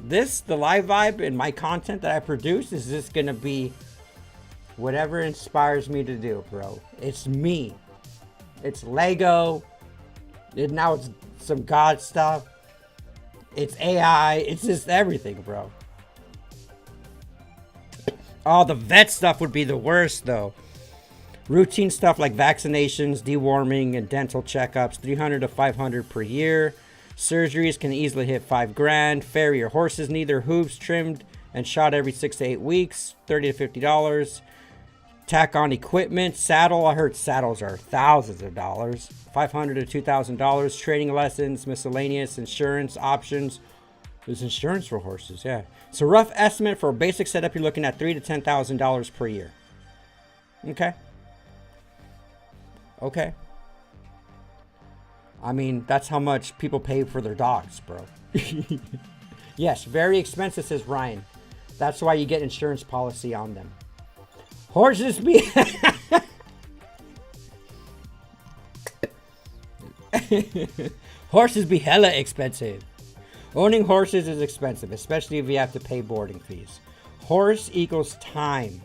The live vibe and my content that I produce is just gonna be whatever inspires me to do, bro. It's me. It's Lego. Now it's some God stuff. It's AI. It's just everything, bro. Oh, the vet stuff would be the worst, though. Routine stuff like vaccinations, deworming, and dental checkups, $300 to $500 per year. Surgeries can easily hit $5,000. Farrier horses need their hooves trimmed and shot every 6 to 8 weeks, $30 to $50. Tack on equipment, saddle. I heard saddles are thousands of dollars. $500 to $2,000. Training lessons, miscellaneous insurance options. There's insurance for horses, yeah. So rough estimate for a basic setup, you're looking at $3,000 to $10,000 per year. Okay. Okay. I mean, that's how much people pay for their dogs, bro. Yes, very expensive, says Ryan. That's why you get insurance policy on them. Horses be... Horses be hella expensive. Owning horses is expensive, especially if you have to pay boarding fees. Horse equals time.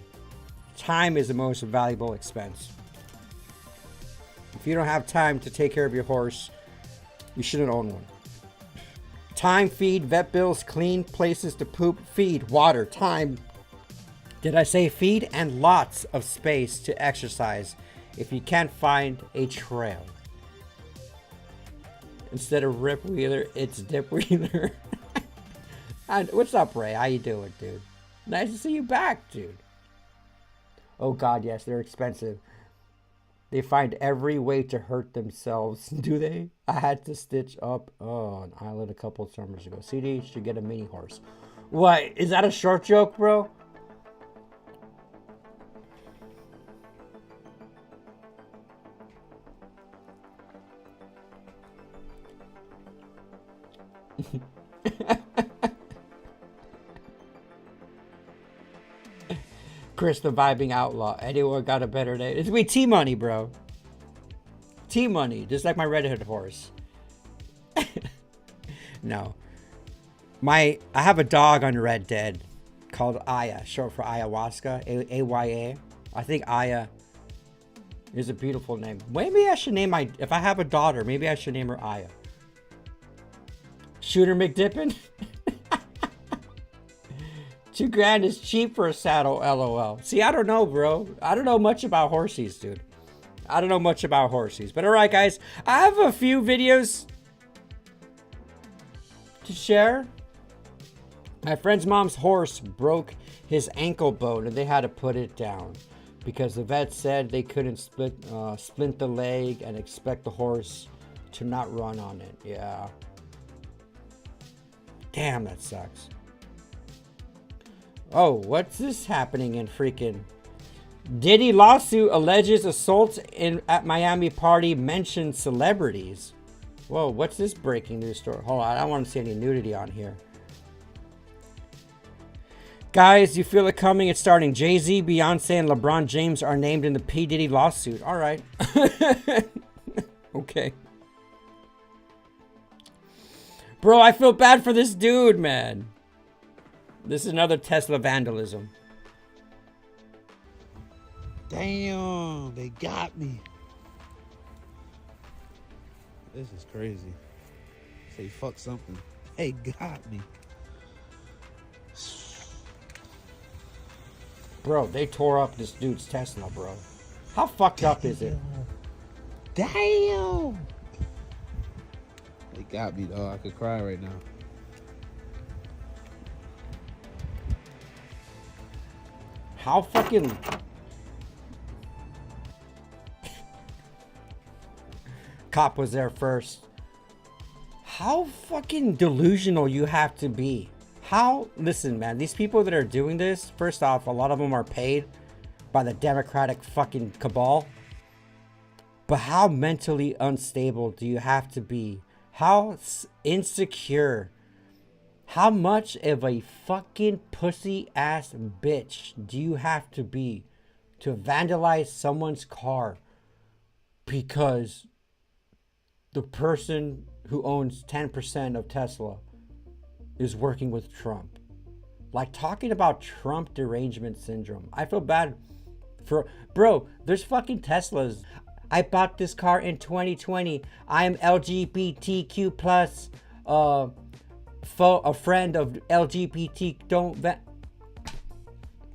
Time is the most valuable expense. If you don't have time to take care of your horse, you shouldn't own one. Time, feed, vet bills, clean, places to poop, feed, water, time. Did I say feed? And lots of space to exercise if you can't find a trail. Instead of rip wheeler, it's dip wheeler. What's up, Ray? How you doing, dude? Nice to see you back, dude. Oh God, yes, they're expensive. They find every way to hurt themselves, do they? I had to stitch up an island a couple of summers ago. CD should get a mini horse. What? Is that a short joke, bro? Chris the vibing outlaw. Anyone got a better name? It's me, T-Money, bro. T-Money, just like my red-headed horse. No. I have a dog on Red Dead called Aya, short for ayahuasca, A-Y-A. I think Aya is a beautiful name. Maybe I should name if I have a daughter, maybe I should name her Aya. Shooter McDippin? $2,000 is cheap for a saddle, LOL. See, I don't know, bro. I don't know much about horses, dude. I don't know much about horses. But alright, guys. I have a few videos to share. My friend's mom's horse broke his ankle bone and they had to put it down because the vet said they couldn't splint the leg and expect the horse to not run on it. Yeah. Damn, that sucks. Oh, what's this happening in freaking... Diddy lawsuit alleges assault at Miami party mentions celebrities. Whoa, what's this breaking news story? Hold on, I don't want to see any nudity on here. Guys, you feel it coming. It's starting. Jay-Z, Beyonce, and LeBron James are named in the P. Diddy lawsuit. All right. Okay. Bro, I feel bad for this dude, man. This is another Tesla vandalism. Damn, they got me. This is crazy. Say fuck something. They got me. Bro, they tore up this dude's Tesla, bro. How fucked up is it? Damn. They got me, dog. I could cry right now. How fucking... Cop was there first. How fucking delusional you have to be. How, listen, man, these people that are doing this, first off, a lot of them are paid by the Democratic fucking cabal. But how mentally unstable do you have to be? How insecure? How much of a fucking pussy ass bitch do you have to be to vandalize someone's car because the person who owns 10% of Tesla is working with Trump? Like, talking about Trump derangement syndrome. I feel bad for, bro, there's fucking Teslas. I bought this car in 2020. I am LGBTQ plus, a friend of LGBT.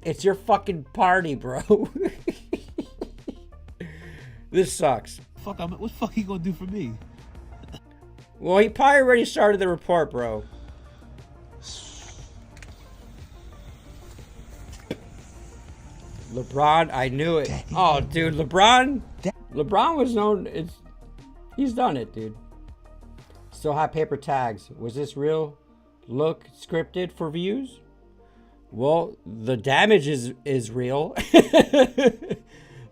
It's your fucking party, bro. This sucks. Fuck, what the fuck he gonna do for me? Well, he probably already started the report, bro. LeBron, I knew it. Oh, dude, LeBron was known. He's done it, dude. Still have paper tags. Was this real? Look scripted for views? Well, the damage is real.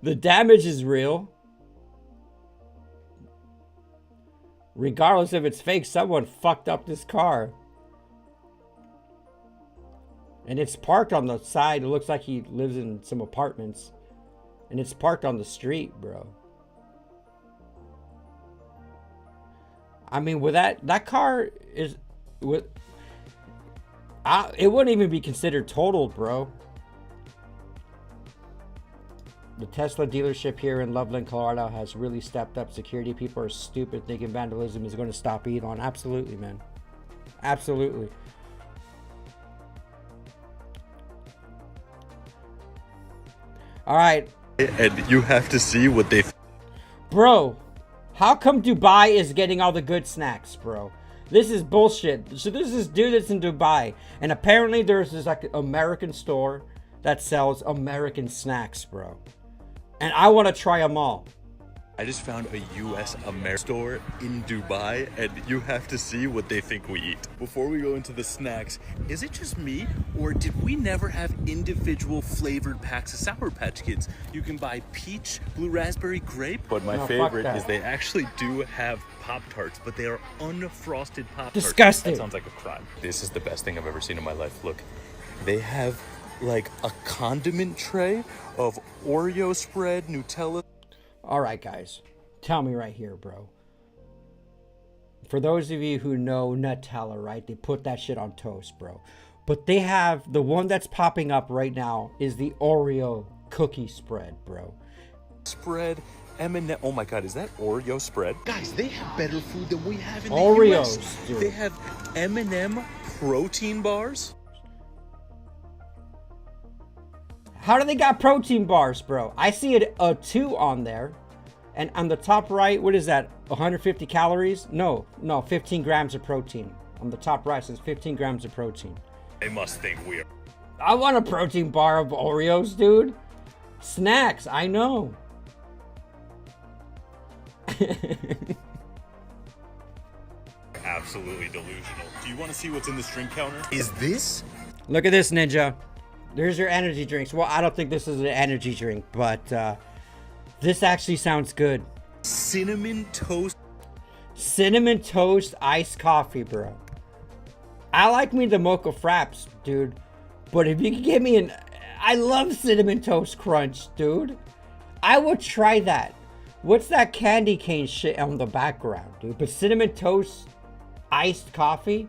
The damage is real. Regardless if it's fake, someone fucked up this car. And it's parked on the side. It looks like he lives in some apartments. And it's parked on the street, bro. I mean, with that car is with it wouldn't even be considered totaled, bro. The Tesla dealership here in Loveland, Colorado has really stepped up security. People are stupid thinking vandalism is going to stop Elon. Absolutely, man. Absolutely. All right. And you have to see what they... Bro, how come Dubai is getting all the good snacks, bro? This is bullshit. So there's this dude that's in Dubai, and apparently there's this like American store that sells American snacks, bro. And I want to try them all. I just found a U.S. American store in Dubai, and you have to see what they think we eat. Before we go into the snacks, is it just me, or did we never have individual flavored packs of Sour Patch Kids? You can buy peach, blue raspberry, grape, but my favorite is they actually do have Pop-Tarts, but they are unfrosted Pop-Tarts. Disgusting. That sounds like a crime. This is the best thing I've ever seen in my life. Look, they have like a condiment tray of Oreo spread, Nutella. All right, guys, tell me right here, bro. For those of you who know Nutella, right? They put that shit on toast, bro. But they have, the one that's popping up right now is the Oreo cookie spread, bro. Spread, M&M. Oh my God, is that Oreo spread? Guys, they have better food than we have in the Oreos, US. dude. They have M&M protein bars. How do they got protein bars, bro? I see a 2 on there. And on the top right, what is that? 150 calories? No, 15 grams of protein. On the top right, it says 15 grams of protein. They must think we are. I want a protein bar of Oreos, dude. Snacks, I know. Absolutely delusional. Do you want to see what's in this drink counter? Is this? Look at this, Ninja. There's your energy drinks. Well, I don't think this is an energy drink, but this actually sounds good. Cinnamon toast. Cinnamon toast iced coffee, bro. I like me the mocha fraps, dude. But if you could give me I love cinnamon toast crunch, dude. I would try that. What's that candy cane shit on the background, dude? But cinnamon toast iced coffee?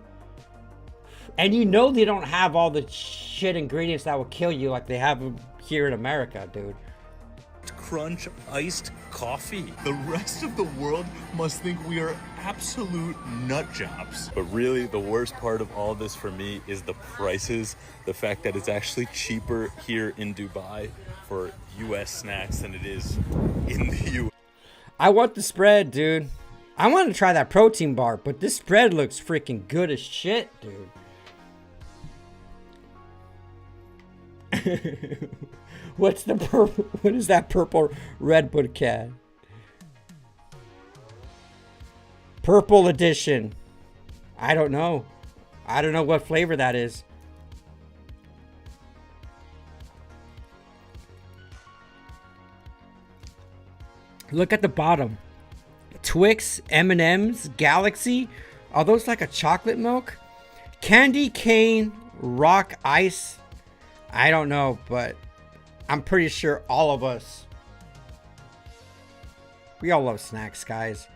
And you know they don't have all the shit ingredients that will kill you like they have here in America, dude. Crunch iced coffee. The rest of the world must think we are absolute nut jobs. But really, the worst part of all this for me is the prices. The fact that it's actually cheaper here in Dubai for US snacks than it is in the US. I want the spread, dude. I want to try that protein bar, but this spread looks freaking good as shit, dude. What is that purple Redwood can? Purple edition. I don't know. I don't know what flavor that is. Look at the bottom. Twix, M&M's, Galaxy. Are those like a chocolate milk? Candy cane, rock ice. I don't know, but I'm pretty sure all of us. We all love snacks, guys.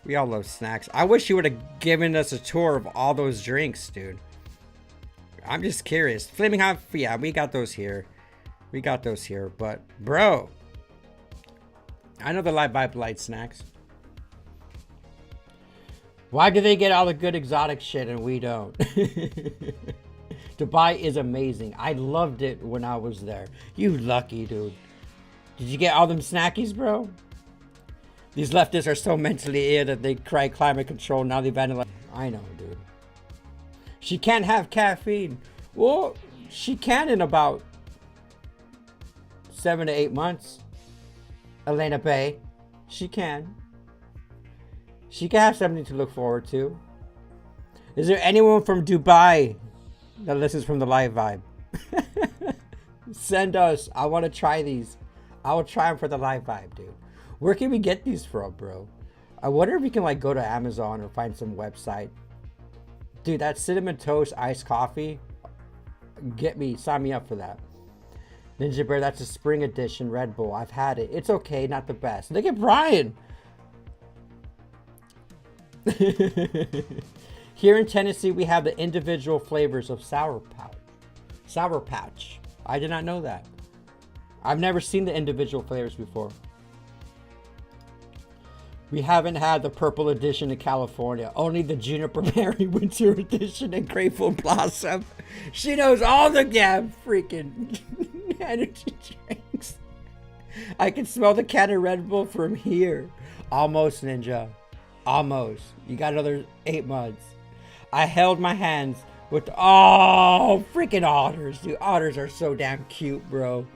We all love snacks. I wish you would have given us a tour of all those drinks, dude. I'm just curious. Flaming Hot, yeah, we got those here. We got those here, but bro, I know the Live Vibe light snacks. Why do they get all the good exotic shit and we don't? Dubai is amazing. I loved it when I was there. You lucky, dude. Did you get all them snackies, bro? These leftists are so mentally ill that they cry climate control. Now they vandalize. I know, dude. She can't have caffeine. Well, she can in about 7 to 8 months. Elena Bay. She can. She can have something to look forward to. Is there anyone from Dubai that listens from the Live Vibe? Send us. I want to try these. I will try them for the Live Vibe, dude. Where can we get these from, bro? I wonder if we can like go to Amazon or find some website. Dude, that cinnamon toast iced coffee. Sign me up for that. Ninja Bear, that's a spring edition Red Bull. I've had it. It's okay, not the best. Look at Brian. Here in Tennessee, we have the individual flavors of Sour Patch. I did not know that. I've never seen the individual flavors before. We haven't had the purple edition in California. Only the Juniper Berry Winter edition and Grateful Blossom. She knows all the damn freaking energy drinks. I can smell the can of Red Bull from here. Almost, Ninja. Almost. You got another 8 months. I held my hands with freaking otters, dude. Otters are so damn cute, bro.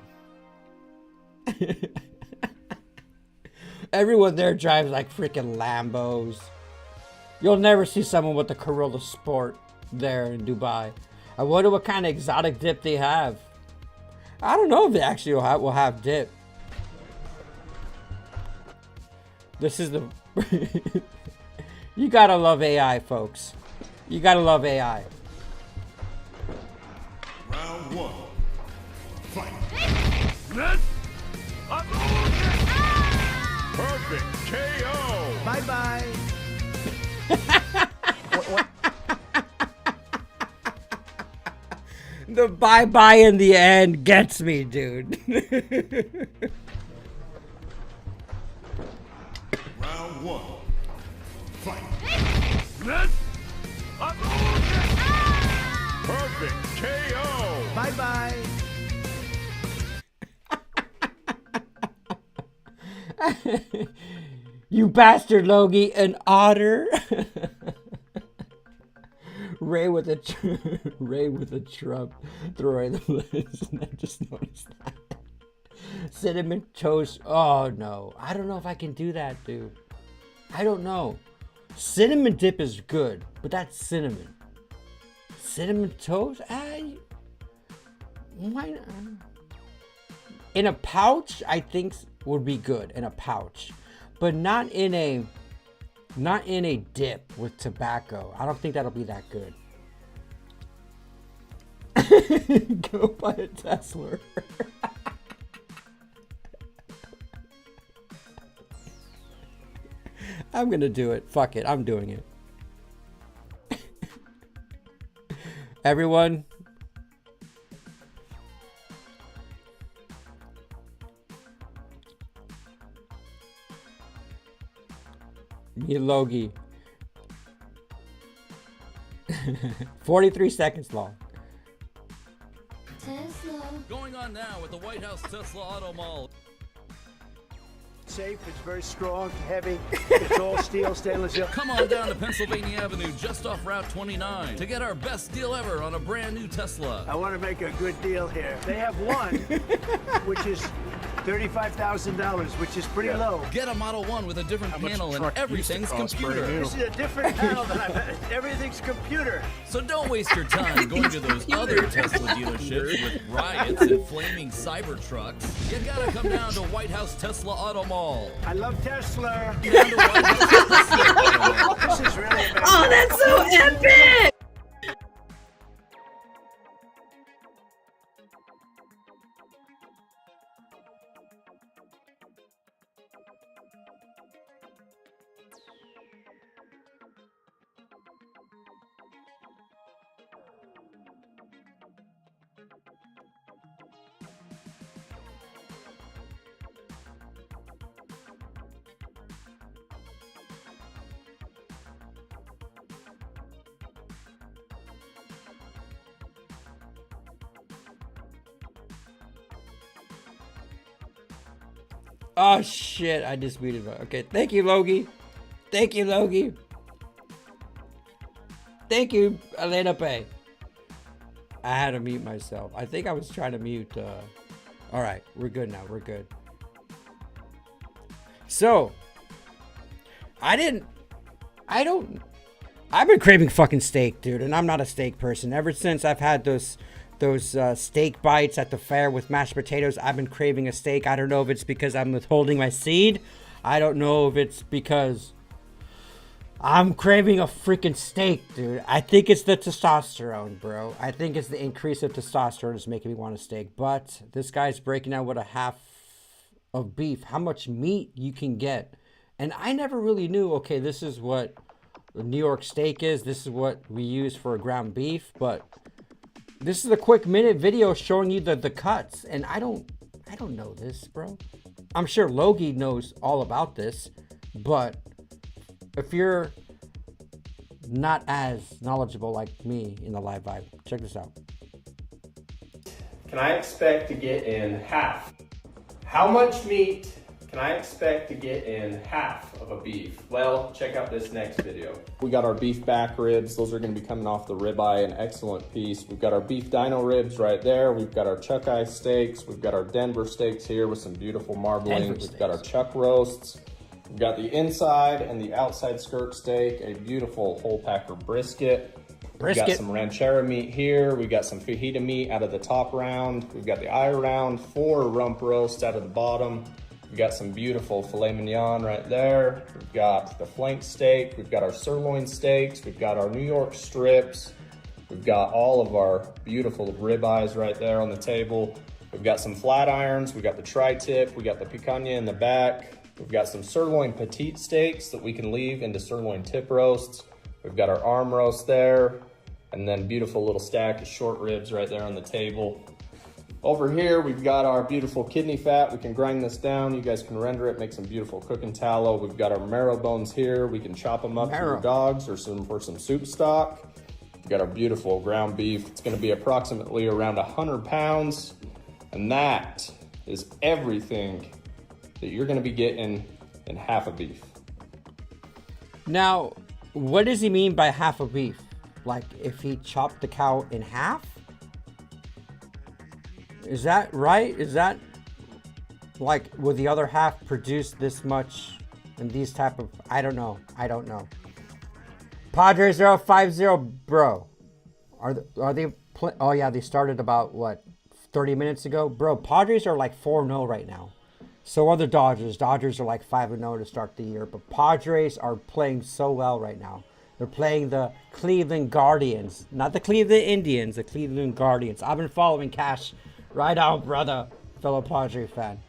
Everyone there drives like freaking Lambos. You'll never see someone with a Corolla Sport there in Dubai. I wonder what kind of exotic dip they have. I don't know if they actually will have dip. This is the... You gotta love AI, folks. You gotta love AI. Round one. Fight. Perfect KO. Bye-bye. The bye-bye in the end gets me, dude. Round one. Fight. Perfect KO. Bye-bye. You bastard, Logie, an otter. Ray with a Trump throwing the list. I just noticed that. Cinnamon toast. Oh no, I don't know if I can do that, dude. I don't know. Cinnamon dip is good, but that's cinnamon. Cinnamon toast? Why not? In a pouch, I think would be good in a pouch, but not in a dip with tobacco. I don't think that'll be that good. Go buy a Tesla. I'm gonna do it. Fuck it. I'm doing it. Everyone. Me and Logie. 43 seconds long. Tesla. Going on now at the White House Tesla Auto Mall. Safe, it's very strong, heavy, it's all steel, stainless steel. Come on down to Pennsylvania Avenue, just off Route 29, to get our best deal ever on a brand new Tesla. I want to make a good deal here. They have one, which is $35,000, which is pretty low. Get a Model 1 with a different panel and everything's computer. This is a different panel than I've had. Everything's computer. So don't waste your time going to those other Tesla dealerships with riots and flaming cyber trucks. You gotta come down to White House Tesla Auto Mall. I love Tesla. Down to White House Tesla Auto Mall. This is really amazing. Oh, that's so epic! Oh shit, I just muted it. Okay, thank you, Logie. Thank you, Logie. Thank you, Elena Pay. I had to mute myself. I think I was trying to mute. All right, we're good now. We're good. So, I've been craving fucking steak, dude, and I'm not a steak person. Ever since I've had those steak bites at the fair with mashed potatoes, I've been craving a steak. I don't know if it's because I'm withholding my seed. I don't know if it's because I'm craving a freaking steak, dude. I think it's the testosterone, bro. I think it's the increase of testosterone is making me want a steak. But this guy's breaking out with a half of beef, how much meat you can get. And I never really knew, okay, this is what the New York steak is. This is what we use for ground beef. But this is a quick minute video showing you the cuts. And I don't know this, bro. I'm sure Logie knows all about this. But if you're not as knowledgeable like me in the live vibe, check this out. Can I expect to get in half? How much meat can I expect to get in half of a beef? Well, check out this next video. We got our beef back ribs. Those are gonna be coming off the ribeye, an excellent piece. We've got our beef dino ribs right there. We've got our chuck eye steaks. We've got our Denver steaks here with some beautiful marbling. We've got our chuck roasts. We've got the inside and the outside skirt steak, a beautiful whole packer brisket. We've got some ranchera meat here. We've got some fajita meat out of the top round. We've got the eye round, 4 rump roasts out of the bottom. We've got some beautiful filet mignon right there. We've got the flank steak. We've got our sirloin steaks. We've got our New York strips. We've got all of our beautiful ribeyes right there on the table. We've got some flat irons. We've got the tri-tip. We got the picanha in the back. We've got some sirloin petite steaks that we can leave into sirloin tip roasts. We've got our arm roast there, and then beautiful little stack of short ribs right there on the table. Over here, we've got our beautiful kidney fat. We can grind this down. You guys can render it, make some beautiful cooking tallow. We've got our marrow bones here. We can chop them up for your dogs or for some soup stock. We've got our beautiful ground beef. It's gonna be approximately around 100 pounds, and that is everything that you're gonna be getting in half a beef. Now, what does he mean by half a beef? Like if he chopped the cow in half? Is that right? Is that like, would the other half produce this much and these type of, I don't know. Padres are up 5-0, bro. Are they, oh yeah, they started about, what, 30 minutes ago? Bro, Padres are like 4-0 right now. So are the Dodgers. Dodgers are like 5-0 to start the year. But Padres are playing so well right now. They're playing the Cleveland Guardians. Not the Cleveland Indians, the Cleveland Guardians. I've been following Cash right out, brother, fellow Padre fan.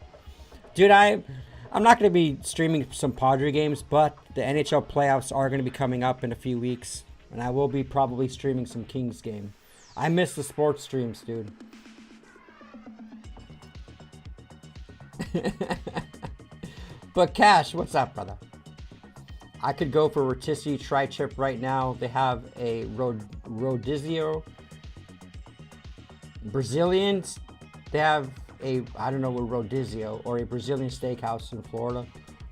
Dude, I'm not going to be streaming some Padre games, but the NHL playoffs are going to be coming up in a few weeks. And I will be probably streaming some Kings game. I miss the sports streams, dude. But Cash, what's up, brother? I could go for rotisserie tri-chip right now. They have a rodizio Brazilians. They have a, I don't know, a rodizio or a Brazilian steakhouse in Florida.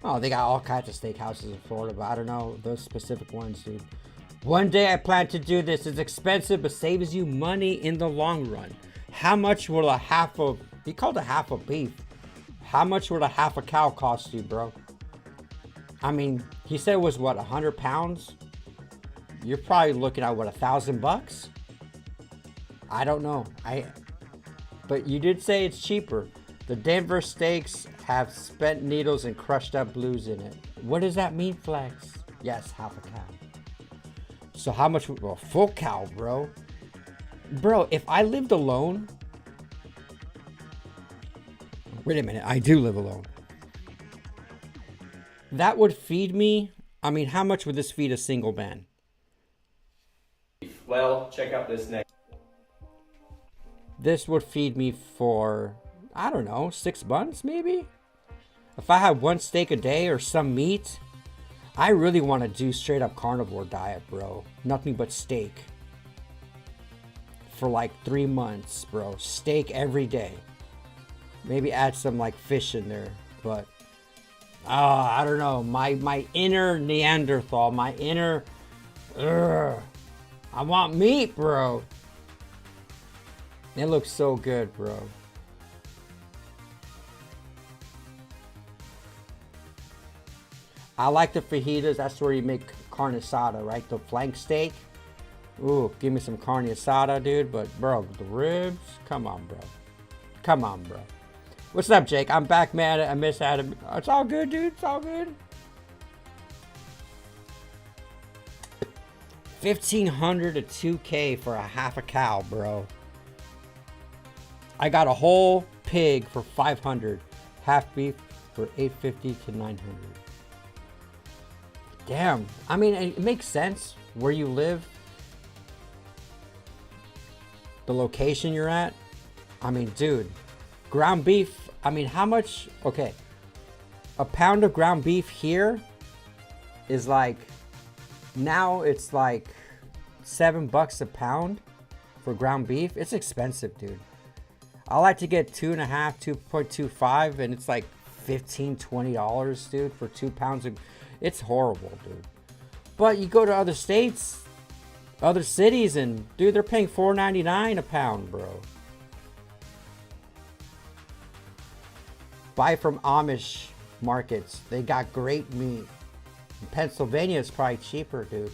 Oh, they got all kinds of steakhouses in Florida, but I don't know those specific ones, dude. One day I plan to do this. It's expensive, but saves you money in the long run. How much will a half of, he called a half of beef. How much would a half a cow cost you, bro? I mean, he said it was what, 100 pounds? You're probably looking at what, $1,000? I don't know. But you did say it's cheaper. The Denver steaks have spent needles and crushed up blues in it. What does that mean, Flex? Yes, half a cow. So how much? Well, full cow, bro. Bro, if I lived alone. Wait a minute, I do live alone. That would feed me. I mean, how much would this feed a single man? Well, check out this next. This would feed me for, I don't know, 6 months maybe? If I had one steak a day or some meat, I really want to do straight up carnivore diet, bro. Nothing but steak. For like 3 months, bro. Steak every day. Maybe add some like fish in there, but I don't know. My inner Neanderthal, my inner, I want meat, bro. It looks so good, bro. I like the fajitas. That's where you make carne asada, right? The flank steak. Ooh, give me some carne asada, dude. But, bro, the ribs. Come on, bro. Come on, bro. What's up, Jake? I'm back, man. I miss Adam. It's all good, dude. It's all good. 1,500 to 2K for a half a cow, bro. I got a whole pig for 500. Half beef for 850 to 900. Damn. I mean, it makes sense where you live. The location you're at. I mean, dude. Ground beef. I mean, how much? Okay. A pound of ground beef here is like, now it's like $7 a pound for ground beef. It's expensive, dude. I like to get 2.5, 2.25, and it's like $15, $20, dude, for 2 pounds of. It's horrible, dude. But you go to other states, other cities, and dude, they're paying $4.99 a pound, bro. Buy from Amish markets. They got great meat. In Pennsylvania is probably cheaper, dude.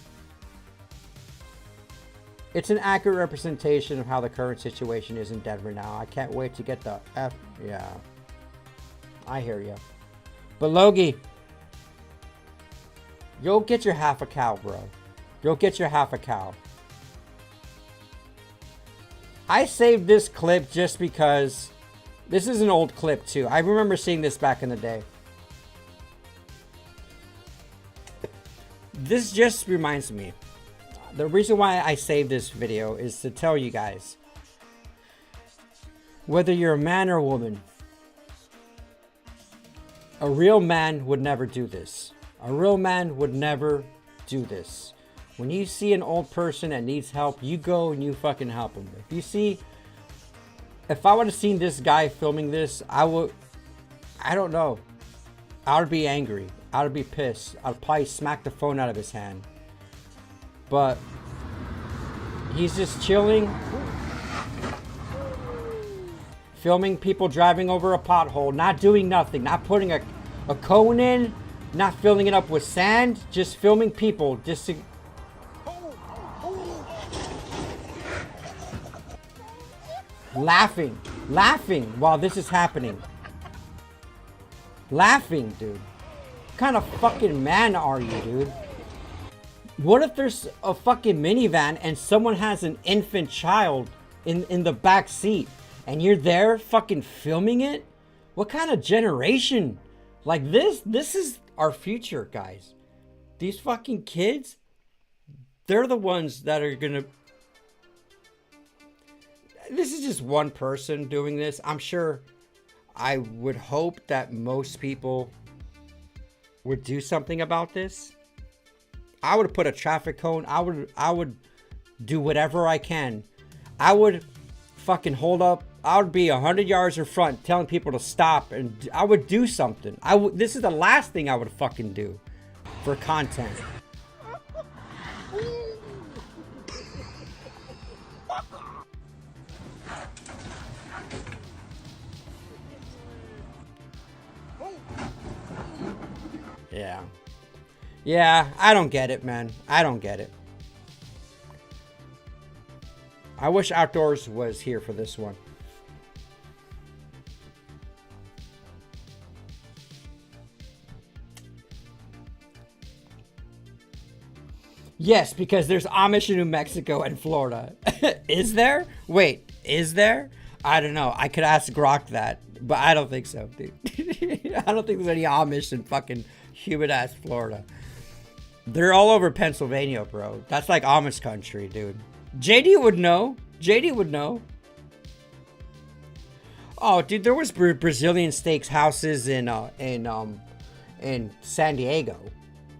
It's an accurate representation of how the current situation is in Denver now. I can't wait to get the F. Yeah. I hear you. But Logie, you'll get your half a cow, bro. You'll get your half a cow. I saved this clip just because this is an old clip too. I remember seeing this back in the day. This just reminds me. The reason why I saved this video is to tell you guys, whether you're a man or a woman, a real man would never do this. A real man would never do this. When you see an old person that needs help, you go and you fucking help them. If I would have seen this guy filming this, I don't know. I would be angry. I would be pissed. I'd probably smack the phone out of his hand. But he's just chilling, filming people driving over a pothole, not doing nothing, not putting a cone in, not filling it up with sand, just filming people. Laughing while this is happening. Laughing, dude. What kind of fucking man are you, dude? What if there's a fucking minivan and someone has an infant child in the back seat and you're there fucking filming it? What kind of generation? Like this is our future, guys. These fucking kids, they're the ones that are gonna. This is just one person doing this. I'm sure, I would hope that most people would do something about this. I would put a traffic cone. I would do whatever I can. I would fucking hold up. I would be 100 yards in front telling people to stop, and I would do something. This is the last thing I would fucking do for content. Yeah. Yeah, I don't get it, man. I don't get it. I wish Outdoors was here for this one. Yes, because there's Amish in New Mexico and Florida. Is there? Wait, is there? I don't know. I could ask Grok that, but I don't think so, dude. I don't think there's any Amish in fucking humid-ass Florida. They're all over Pennsylvania, bro. That's like Amish country, dude. JD would know. JD would know. Oh, dude, there was Brazilian steaks houses in San Diego.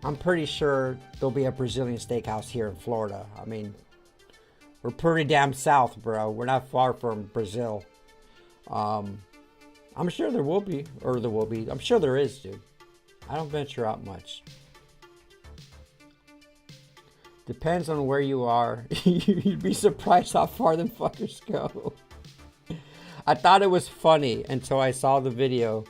I'm pretty sure there'll be a Brazilian steakhouse here in Florida. I mean, we're pretty damn south, bro. We're not far from Brazil. I'm sure there will be, or there will be. I'm sure there is, dude. I don't venture out much. Depends on where you are. You'd be surprised how far them fuckers go. I thought it was funny until I saw the video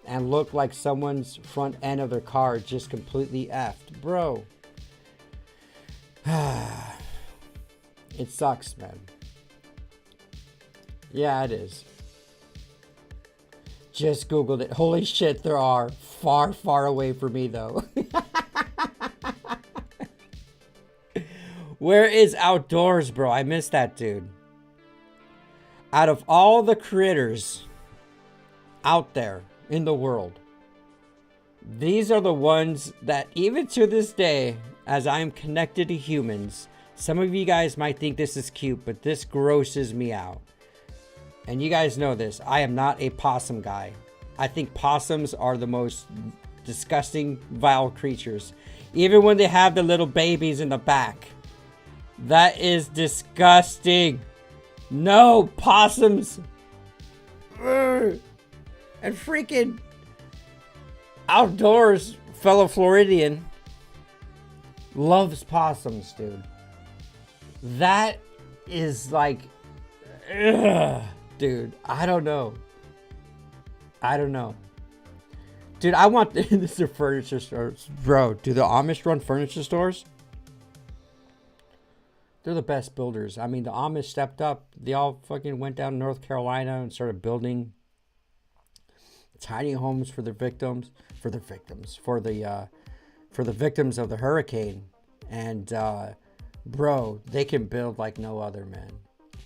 and looked like someone's front end of their car just completely effed. Bro. It sucks, man. Yeah, it is. Just Googled it. Holy shit, there are. Far, far away from me, though. Where is Outdoors, bro? I missed that, dude. Out of all the critters out there in the world, these are the ones that even to this day, as I am connected to humans, some of you guys might think this is cute, but this grosses me out. And you guys know this. I am not a possum guy. I think possums are the most disgusting, vile creatures. Even when they have the little babies in the back. That is disgusting. No, possums. Urgh. And freaking Outdoors, fellow Floridian, loves possums, dude. That is like, ugh, dude. I don't know. I don't know. Dude, I want this are furniture stores. Bro, do the Amish run furniture stores? They're the best builders. I mean, the Amish stepped up. They all fucking went down to North Carolina and started building tiny homes for the victims, for the victims of the hurricane. And bro, they can build like no other, man.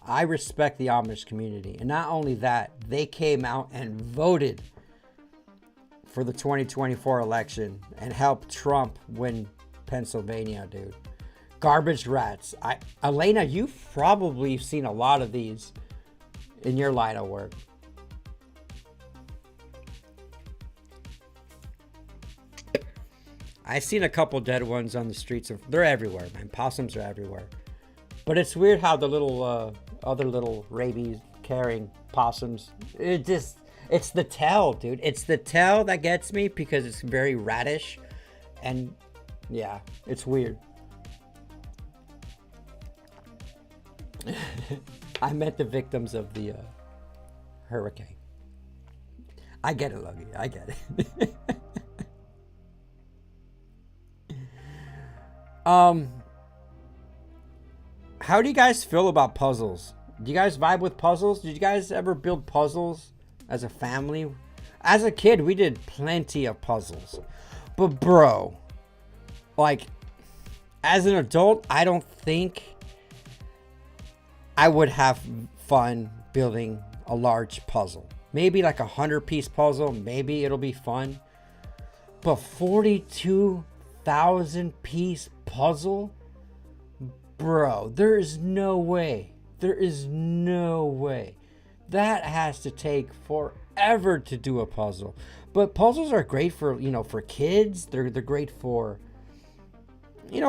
I respect the Amish community. And not only that, they came out and voted for the 2024 election and helped Trump win Pennsylvania, dude. Garbage rats. Elena, you've probably seen a lot of these in your line of work. I've seen a couple dead ones on the streets. They're everywhere, man. Possums are everywhere. But it's weird how the little, other little rabies-carrying possums, it's the tail, dude. It's the tail that gets me because it's very radish. And, yeah, it's weird. I met the victims of the hurricane. I get it, Logie. I get it. How do you guys feel about puzzles? Do you guys vibe with puzzles? Did you guys ever build puzzles as a family? As a kid, we did plenty of puzzles. But bro, like, as an adult, I don't think I would have fun building a large puzzle. Maybe like 100-piece puzzle. Maybe it'll be fun. But 42,000-piece puzzle? Bro, there is no way. There is no way. That has to take forever to do a puzzle. But puzzles are great for, for kids. They're great for,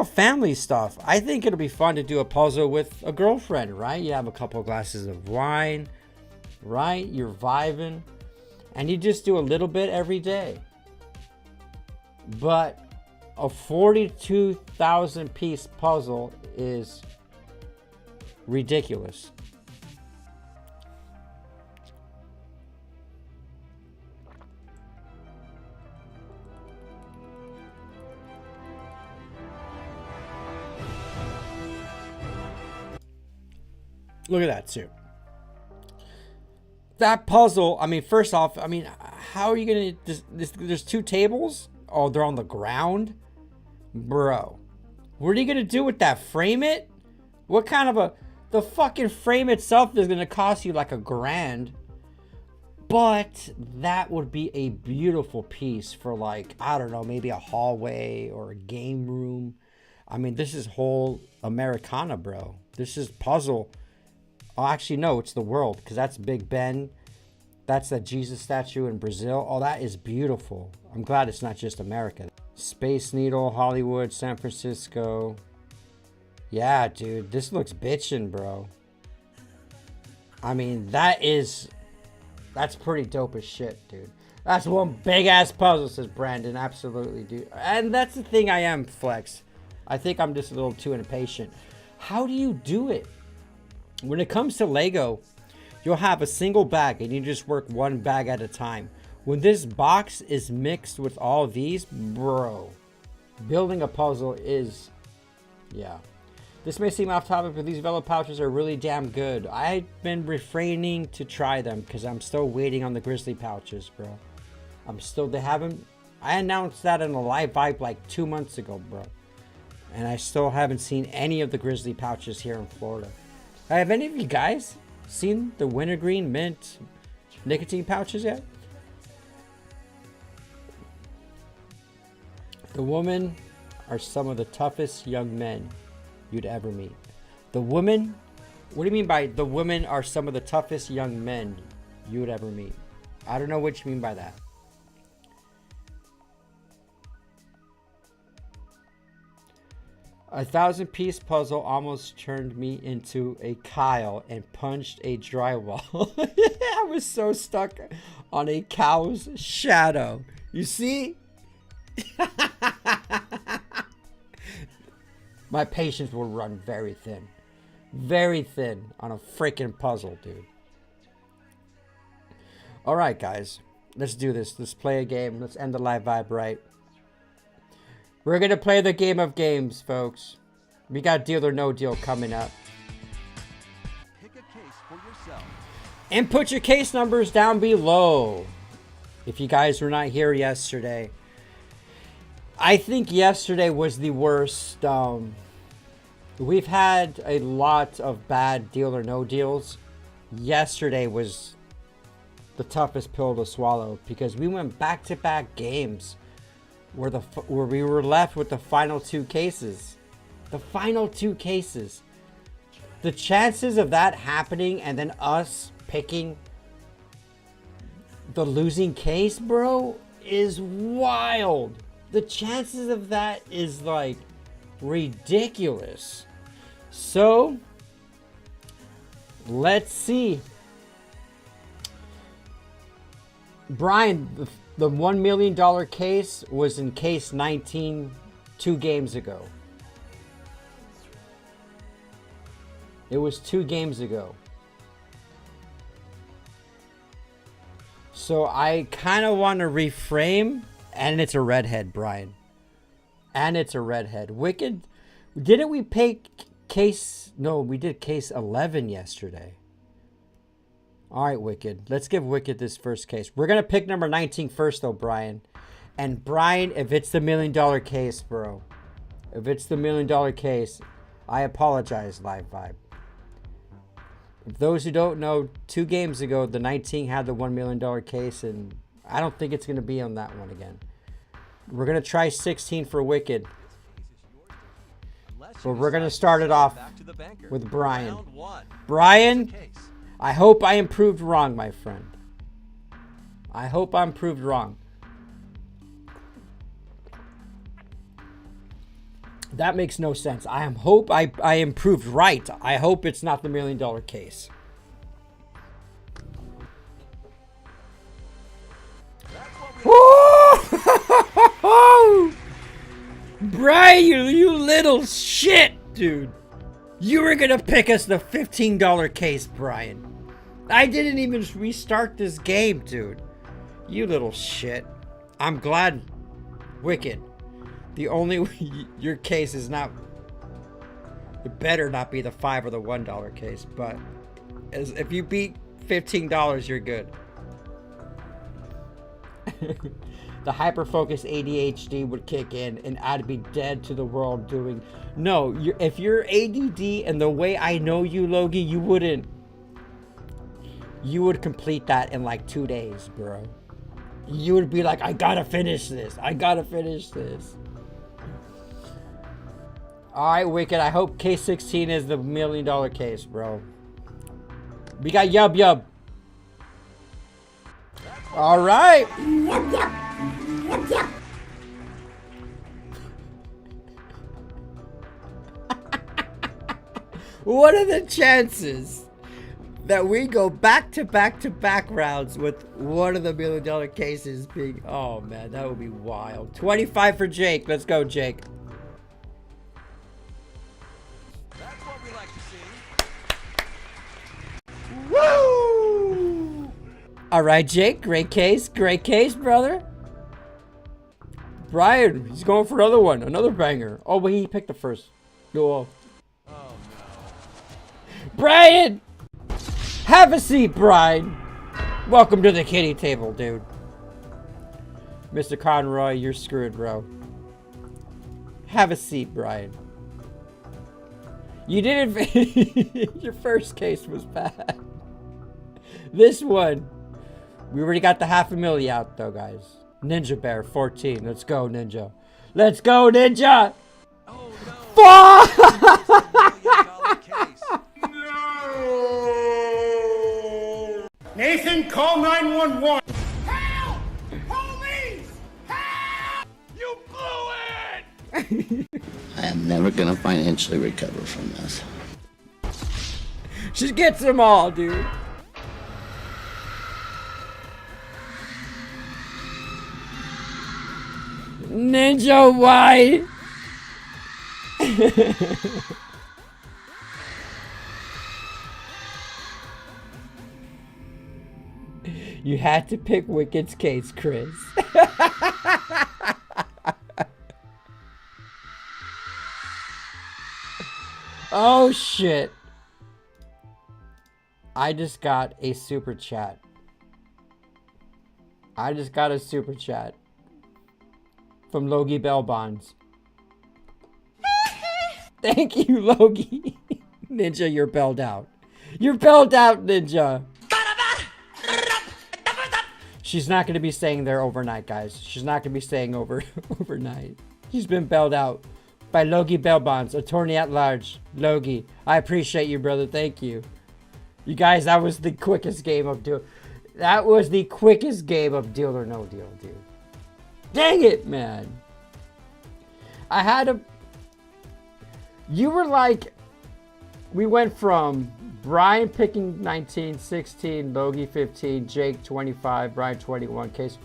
family stuff. I think it'll be fun to do a puzzle with a girlfriend, right? You have a couple of glasses of wine, right? You're vibing. And you just do a little bit every day. But a 42,000-piece puzzle is ridiculous. Look at that too. That puzzle, I mean, first off, I mean, how are you gonna, there's two tables? Oh, they're on the ground? Bro, what are you gonna do with that? Frame it? What kind of the fucking frame itself is gonna cost you like $1,000. But that would be a beautiful piece for, like, I don't know, maybe a hallway or a game room. I mean, this is whole Americana, bro. This is puzzle. Oh, actually, no, it's the world, because that's Big Ben. That's that Jesus statue in Brazil. Oh, that is beautiful. I'm glad it's not just America. Space Needle, Hollywood, San Francisco. Yeah, dude, this looks bitchin', bro. I mean, that's pretty dope as shit, dude. That's one big-ass puzzle, says Brandon. Absolutely, dude. And that's the thing I am, Flex. I think I'm just a little too impatient. How do you do it? When it comes to Lego, you'll have a single bag and you just work one bag at a time. When this box is mixed with all these, bro, building a puzzle is, yeah. This may seem off topic, but these Velo pouches are really damn good. I've been refraining to try them because I'm still waiting on the Grizzly pouches, bro. I announced that in a live vibe like 2 months ago, bro. And I still haven't seen any of the Grizzly pouches here in Florida. Have any of you guys seen the wintergreen mint nicotine pouches yet? The women are some of the toughest young men you'd ever meet. The women? What do you mean by the women are some of the toughest young men you would ever meet? I don't know what you mean by that. A 1,000-piece puzzle almost turned me into a Kyle and punched a drywall. I was so stuck on a cow's shadow. You see? My patience will run very thin. Very thin on a freaking puzzle, dude. Alright, guys. Let's do this. Let's play a game. Let's end the live vibe right. We're going to play the game of games, folks. We got Deal or No Deal coming up. Pick a case for yourself. And put your case numbers down below. If you guys were not here yesterday. I think yesterday was the worst. We've had a lot of bad Deal or No Deals. Yesterday was the toughest pill to swallow because we went back-to-back games where we were left with the final two cases. The final two cases. The chances of that happening and then us picking the losing case, bro, is wild. The chances of that is like ridiculous. So, let's see. Brian, the $1 million case was in case 19 2 games ago. It was 2 games ago. So I kind of want to reframe, and it's a redhead, Brian. And it's a redhead. Wicked, didn't we pay case, no, we did case 11 yesterday. All right, Wicked. Let's give Wicked this first case. We're going to pick number 19 first, though, Brian. And Brian, if it's the $1 million case, bro. If it's the $1 million case, I apologize, Live Vibe. If those who don't know, 2 games ago, the 19 had the $1 million case, and I don't think it's going to be on that one again. We're going to try 16 for Wicked. But we're going to start it off with Brian. Brian, I hope I am proved wrong, my friend. I hope I'm proved wrong. That makes no sense. I am proved right. I hope it's not the $1 million case. Brian, you little shit, dude. You were gonna pick us the $15 case, Brian. I didn't even restart this game, dude. You little shit. I'm glad, Wicked. The only your case is not. It better not be the $5 or the $1 case, but As if you beat $15, you're good. The hyper-focus ADHD would kick in and I'd be dead to the world doing... No, if you're ADD and the way I know you, Logie, you wouldn't... You would complete that in like 2 days, bro. You would be like, I gotta finish this. I gotta finish this. Alright, Wicked. I hope case 16 is the $1 million case, bro. We got Yub Yub. Alright. What are the chances that we go back to back to back rounds with one of the $1 million cases being... Oh, man, that would be wild. 25 for Jake. Let's go, Jake. That's what we like to see. Woo! All right, Jake. Great case. Great case, brother. Brian, he's going for another one. Another banger. Oh, but he picked the first. Go off. Oh, no. Brian! Have a seat, Brian. Welcome to the kitty table, dude. Mr. Conroy, you're screwed, bro. Have a seat, Brian. You didn't... Your first case was bad. This one, we already got the $500,000 out, though, guys. Ninja Bear, 14. Let's go, Ninja. Let's go, Ninja! Oh, no. Fuck! Case. Nathan, call 911. Help! Police! Help! You blew it! I am never gonna financially recover from this. She gets them all, dude. Ninja White. You had to pick Wicked's case, Chris. Oh shit. I just got a super chat. I just got a super chat from Logie Bell Bonds. Thank you, Logie. Ninja, you're belled out. You're belled out, Ninja. She's not going to be staying there overnight, guys. She's not going to be staying overnight. She's been bailed out by Logie Bell Bonds, attorney at large. Logie, I appreciate you, brother. Thank you. You guys, that was the quickest game of Deal. That was the quickest game of Deal or No Deal, dude. Dang it, man. I had a... You were like... We went from Brian picking 19, 16, Logie 15, Jake 25, Brian 21 case.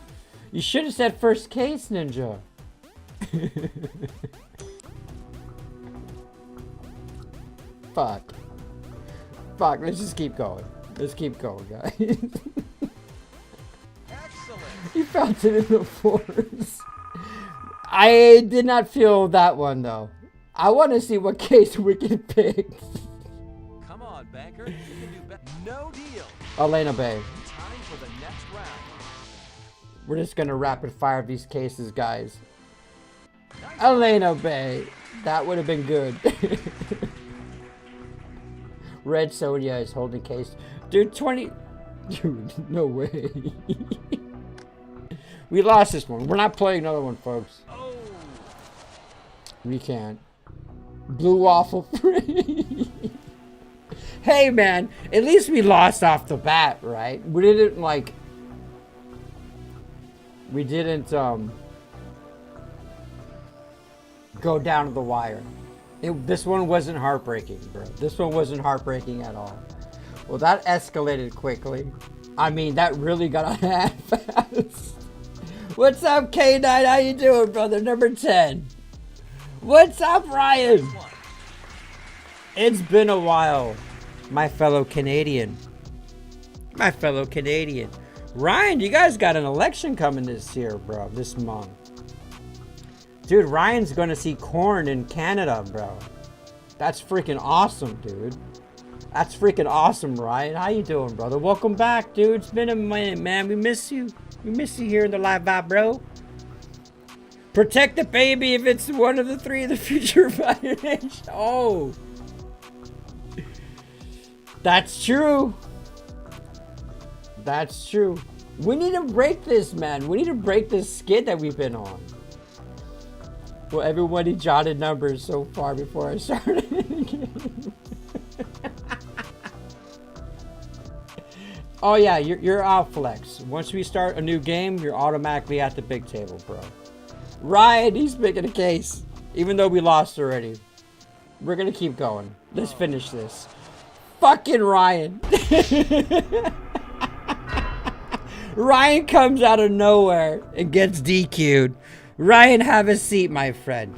You should have said first case, Ninja. Fuck. Fuck, let's just keep going. Let's keep going, guys. Excellent. You felt it in the force. I did not feel that one, though. I want to see what case Wicked picked. Come on, banker. You can do better. No deal. Elena Bay. Time for the next round. We're just going to rapid fire these cases, guys. Elena Bay. That would have been good. Red Sodia is holding case. Dude, 20... Dude, no way. We lost this one. We're not playing another one, folks. Oh. We can't. Blue waffle free. Hey, man. At least we lost off the bat, right? We didn't, like... We didn't, go down to the wire. This one wasn't heartbreaking, bro. This one wasn't heartbreaking at all. Well, that escalated quickly. I mean, that really got out of hand fast. What's up, K9? How you doing, brother? Number 10. What's up, Ryan? It's been a while, my fellow Canadian. My fellow Canadian. Ryan, you guys got an election coming this year, bro. This month. Dude, Ryan's gonna see corn in Canada, bro. That's freaking awesome, dude. That's freaking awesome, Ryan. How you doing, brother? Welcome back, dude. It's been a minute, man. We miss you. We miss you here in the live vibe, bro. Protect the baby if it's one of the three of the future Fire Nation. Oh. That's true. That's true. We need to break this, man. We need to break this skid that we've been on. Well, everybody jotted numbers so far before I started. Oh yeah, you're out, Flex. Once we start a new game, you're automatically at the big table, bro. Ryan, he's making a case. Even though we lost already. We're gonna keep going. Let's finish this. Fucking Ryan. Ryan comes out of nowhere and gets DQ'd. Ryan, have a seat, my friend.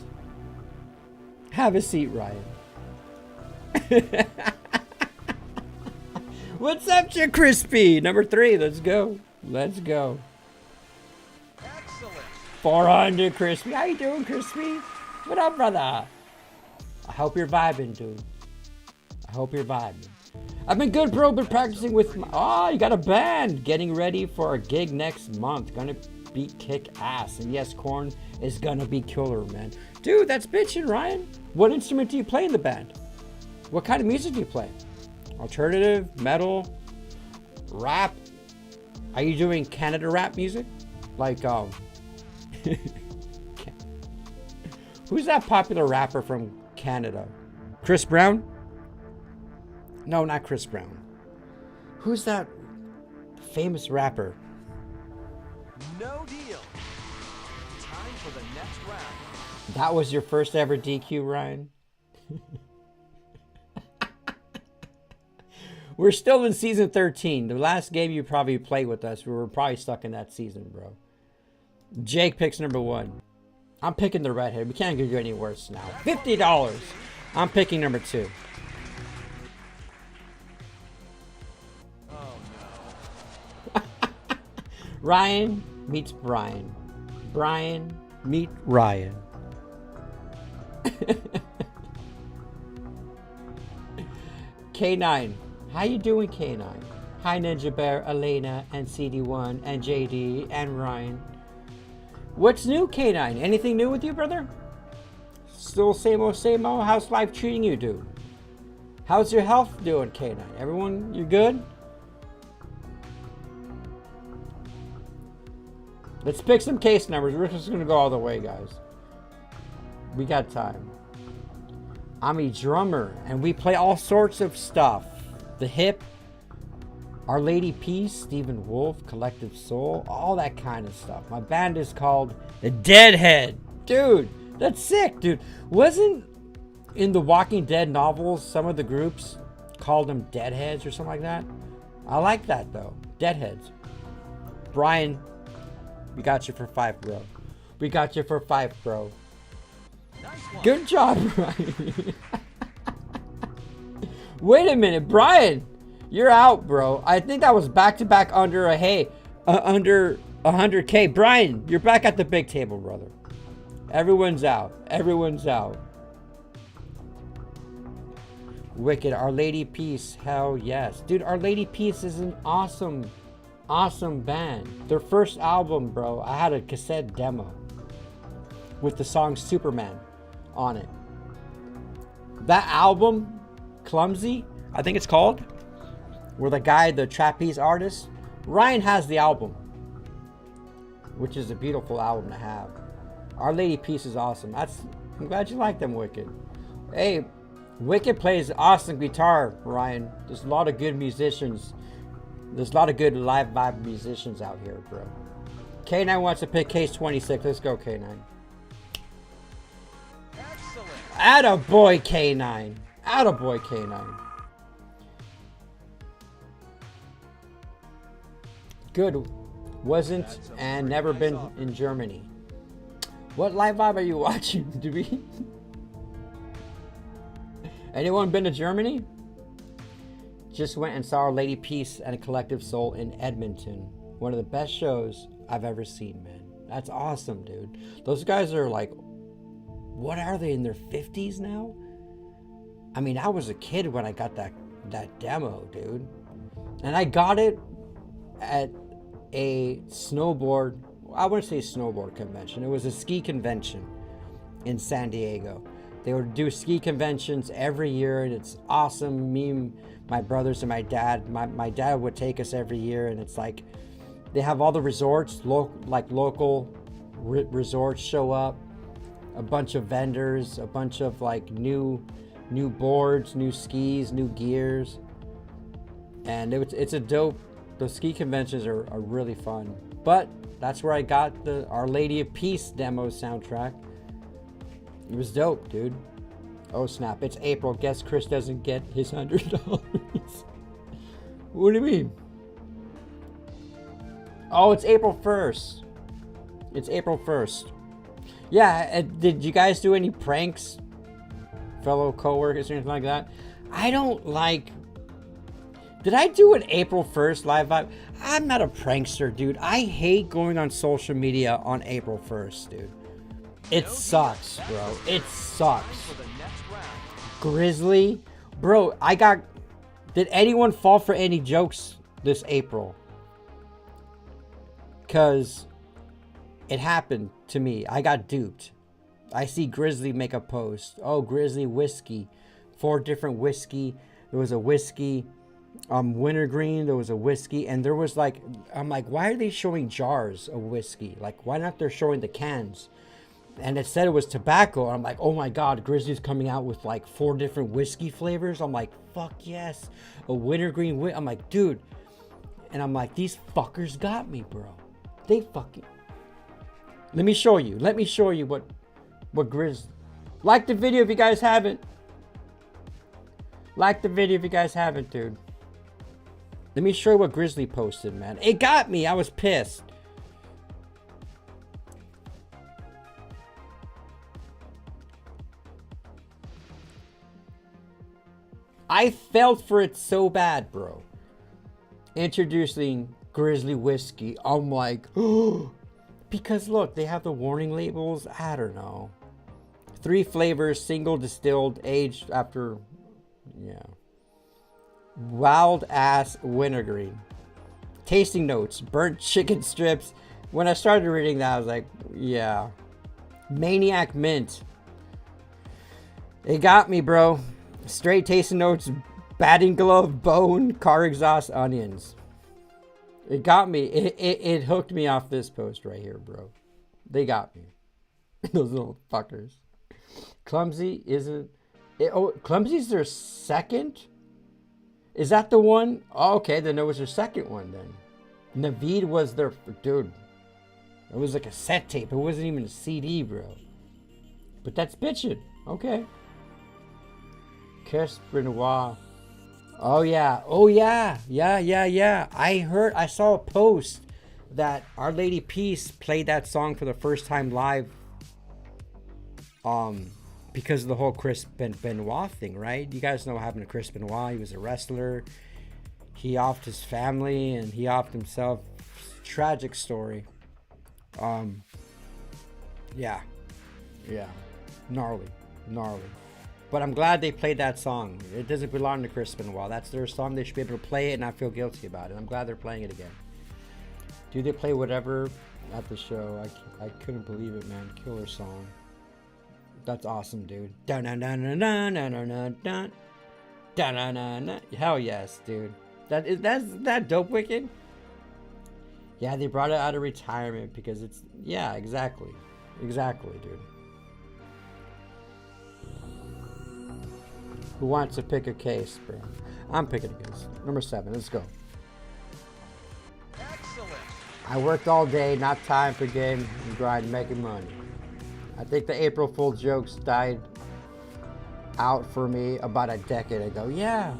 Have a seat, Ryan. What's up, Chick Crispy? Number 3, let's go. Let's go. Excellent. 400, Crispy. How you doing, Crispy? What up, brother? I hope you're vibing, dude. I hope you're vibing. I've been good, bro. Been practicing with my... Oh, you got a band. Getting ready for a gig next month. Gonna be kick ass. And yes, Korn is gonna be killer, man. Dude, that's bitchin', Ryan. What instrument do you play in the band? What kind of music do you play? Alternative, metal, rap? Are you doing Canada rap music? Like, who's that popular rapper from Canada? Chris Brown? No, not Chris Brown. Who's that famous rapper? No deal. Time for the next round. That was your first ever DQ, Ryan? We're still in season 13. The last game you probably played with us, we were probably stuck in that season, bro. Jake picks number 1. I'm picking the redhead. We can't do any worse now. $50. I'm picking number 2. Oh no. Ryan meets Brian. Brian meet Ryan. K9. How you doing, K9? Hi, Ninja Bear, Elena, and CD1, and JD, and Ryan. What's new, K9? Anything new with you, brother? Still same old, same old? How's life treating you, dude? How's your health doing, K9? Everyone, you good? Let's pick some case numbers. We're just gonna go all the way, guys. We got time. I'm a drummer, and we play all sorts of stuff. The Hip, Our Lady Peace, Stephen Wolf, Collective Soul, all that kind of stuff. My band is called The Deadhead. Dude, that's sick, dude. Wasn't in the Walking Dead novels, some of the groups called them Deadheads or something like that? I like that, though. Deadheads. Brian, we got you for 5, bro. We got you for 5, bro. Nice one. Good job, Brian. Wait a minute, Brian. You're out, bro. I think that was back-to-back under under 100K. Brian, you're back at the big table, brother. Everyone's out. Everyone's out. Wicked. Our Lady Peace. Hell yes. Dude, Our Lady Peace is an awesome band. Their first album, bro, I had a cassette demo with the song Superman on it. That album, Clumsy, I think it's called, where the guy, the trapeze artist, Ryan has the album, which is a beautiful album to have. Our Lady Peace is awesome. I'm glad you like them, Wicked. Hey, Wicked plays awesome guitar, Ryan. There's a lot of good musicians. There's a lot of good live vibe musicians out here, bro. K9 wants to pick case 26. Let's go, K9. Excellent. Attaboy, K9. Attaboy, K9. Good. Wasn't and never been in Germany. What live vibe are you watching? Do we? Anyone been to Germany? Just went and saw Our Lady Peace and a Collective Soul in Edmonton. One of the best shows I've ever seen, man. That's awesome, dude. Those guys are like, what are they, in their 50s now? I mean, I was a kid when I got that demo, dude. And I got it at a snowboard, I wouldn't say snowboard convention. It was a ski convention in San Diego. They would do ski conventions every year, and it's awesome. Me, my brothers, and my dad. My dad would take us every year, and it's like they have all the resorts, local resorts show up, a bunch of vendors, a bunch of like new boards, new skis, new gears, and it's a dope. The ski conventions are really fun. But that's where I got the Our Lady of Peace demo soundtrack. It was dope, dude. Oh snap, it's April. Guess Chris doesn't get his $100. What do you mean? Oh, it's April 1st. It's April 1st. Yeah, did you guys do any pranks? Fellow co-workers or anything like that? I don't like... Did I do an April 1st live vibe? I'm not a prankster, dude. I hate going on social media on April 1st, dude. It sucks, bro. It sucks. Grizzly? Bro, did anyone fall for any jokes this April? Because it happened to me. I got duped. I see Grizzly make a post. Oh, Grizzly whiskey. 4 different whiskey. There was a whiskey, wintergreen. There was a whiskey. And there was like, I'm like, why are they showing jars of whiskey? Like, why not they're showing the cans? And it said it was tobacco. I'm like, oh my God, Grizzly's coming out with like 4 different whiskey flavors. I'm like, fuck yes. A wintergreen. I'm like, dude. And I'm like, these fuckers got me, bro. They fucking... Let me show you. Let me show you what Grizz... Like the video if you guys haven't. Like the video if you guys haven't, dude. Let me show you what Grizzly posted, man. It got me. I was pissed. I felt for it so bad, bro. Introducing Grizzly whiskey. I'm like, oh, because look, they have the warning labels. I don't know. 3 flavors, single distilled, aged after, yeah. Wild ass wintergreen. Tasting notes, burnt chicken strips. When I started reading that, I was like, yeah. Maniac mint. It got me, bro. Straight tasting notes, batting glove, bone, car exhaust, onions. It got me. It hooked me off this post right here, bro. They got me. Those little fuckers. Clumsy isn't... Clumsy's their second? Is that the one? Oh, okay, then it was their second one then. Naveed was their... Dude. It was like a set tape. It wasn't even a CD, bro. But that's bitchin'. Okay. Kiss Renoir. Oh yeah. Oh yeah. Yeah. I saw a post that Our Lady Peace played that song for the first time live. Because of the whole Chris Benoit thing, right? You guys know what happened to Chris Benoit. He was a wrestler. He offed his family and he offed himself. Tragic story. Yeah. Gnarly. But I'm glad they played that song. It doesn't belong to Chris Benoit. That's their song. They should be able to play it and not feel guilty about it. I'm glad they're playing it again. Do they play whatever at the show? I couldn't believe it, man. Killer song. That's awesome, dude. Hell yes, dude. That's that dope wicked? Yeah, they brought it out of retirement because it's... Yeah, exactly. Exactly, dude. Who wants to pick a case, bro? I'm picking a case. Number 7. Let's go. Excellent. I worked all day, not time for game and grind, making money. I think the April Fool jokes died out for me about a decade ago. Yeah.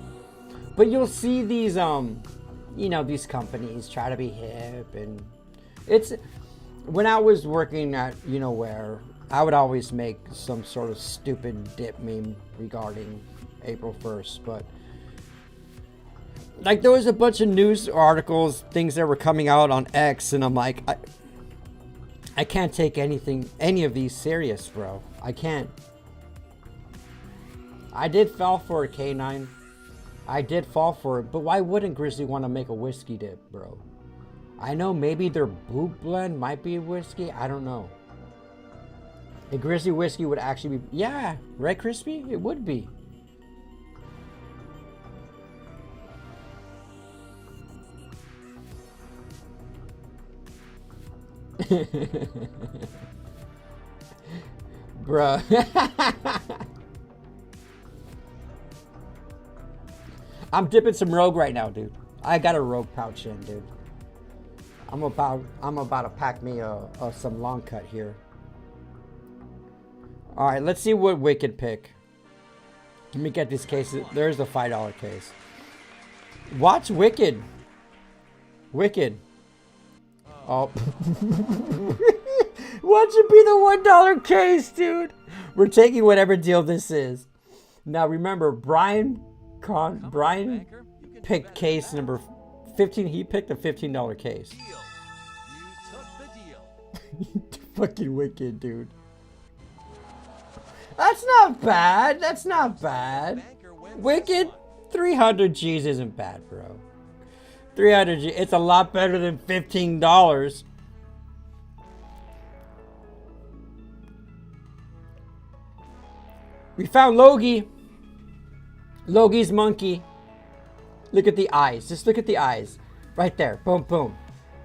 But you'll see these, these companies try to be hip, and it's... When I was working at, where, I would always make some sort of stupid dip meme regarding April 1st, but like there was a bunch of news articles, things that were coming out on X, and I'm like, I can't take any of these serious, bro. I can't. I did fall for a K9 I did fall for it, but why wouldn't Grizzly want to make a whiskey dip, bro? I know maybe their boot blend might be a whiskey. I don't know. A Grizzly whiskey would actually be... Yeah, right, Crispy? It would be. Bruh. I'm dipping some Rogue right now, dude. I got a Rogue pouch in, dude. I'm about to pack me some long cut here. All right, let's see what Wicked pick. Let me get these cases. There's the $5 case. Watch Wicked. Wicked. Oh. Watch it be the $1 case, dude. We're taking whatever deal this is. Now remember, Brian picked case number 15. He picked a $15 case. You took the deal. Fucking Wicked, dude. That's not bad. That's not bad. Wicked, 300 G's isn't bad, bro. 300 G. It's a lot better than $15. We found Logie. Logie's monkey. Look at the eyes. Just look at the eyes. Right there. Boom, boom.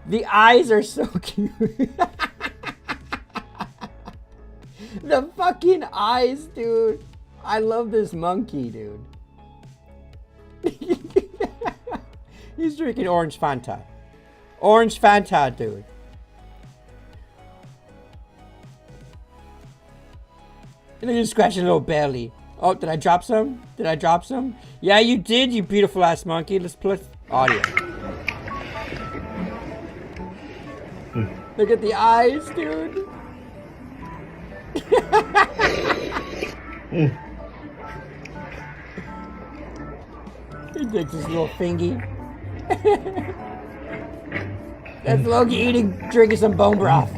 The eyes are so cute. The fucking eyes, dude. I love this monkey, dude. He's drinking orange Fanta. Orange Fanta, dude. And he's scratching a little belly. Oh, did I drop some? Did I drop some? Yeah, you did, you beautiful ass monkey. Let's play audio. Look at the eyes, dude. He takes his little fingy. That's Logie drinking some bone broth.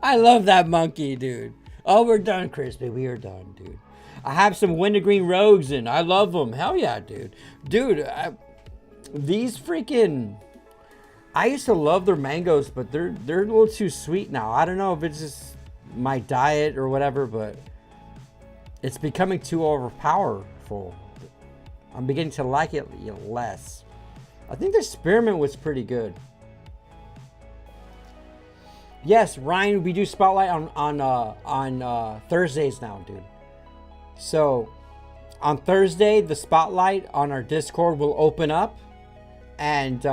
I love that monkey, dude. Oh, we're done, Crispy. We are done, dude. I have some wintergreen rogues in. I love them. Hell yeah, dude. Dude, these freaking... I used to love their mangoes, but they're a little too sweet now. I don't know if it's just my diet or whatever, but it's becoming too overpowerful. I'm beginning to like it less. I think the spearmint was pretty good. Yes, Ryan, we do Spotlight on Thursdays now, dude. So on Thursday, the Spotlight on our Discord will open up, and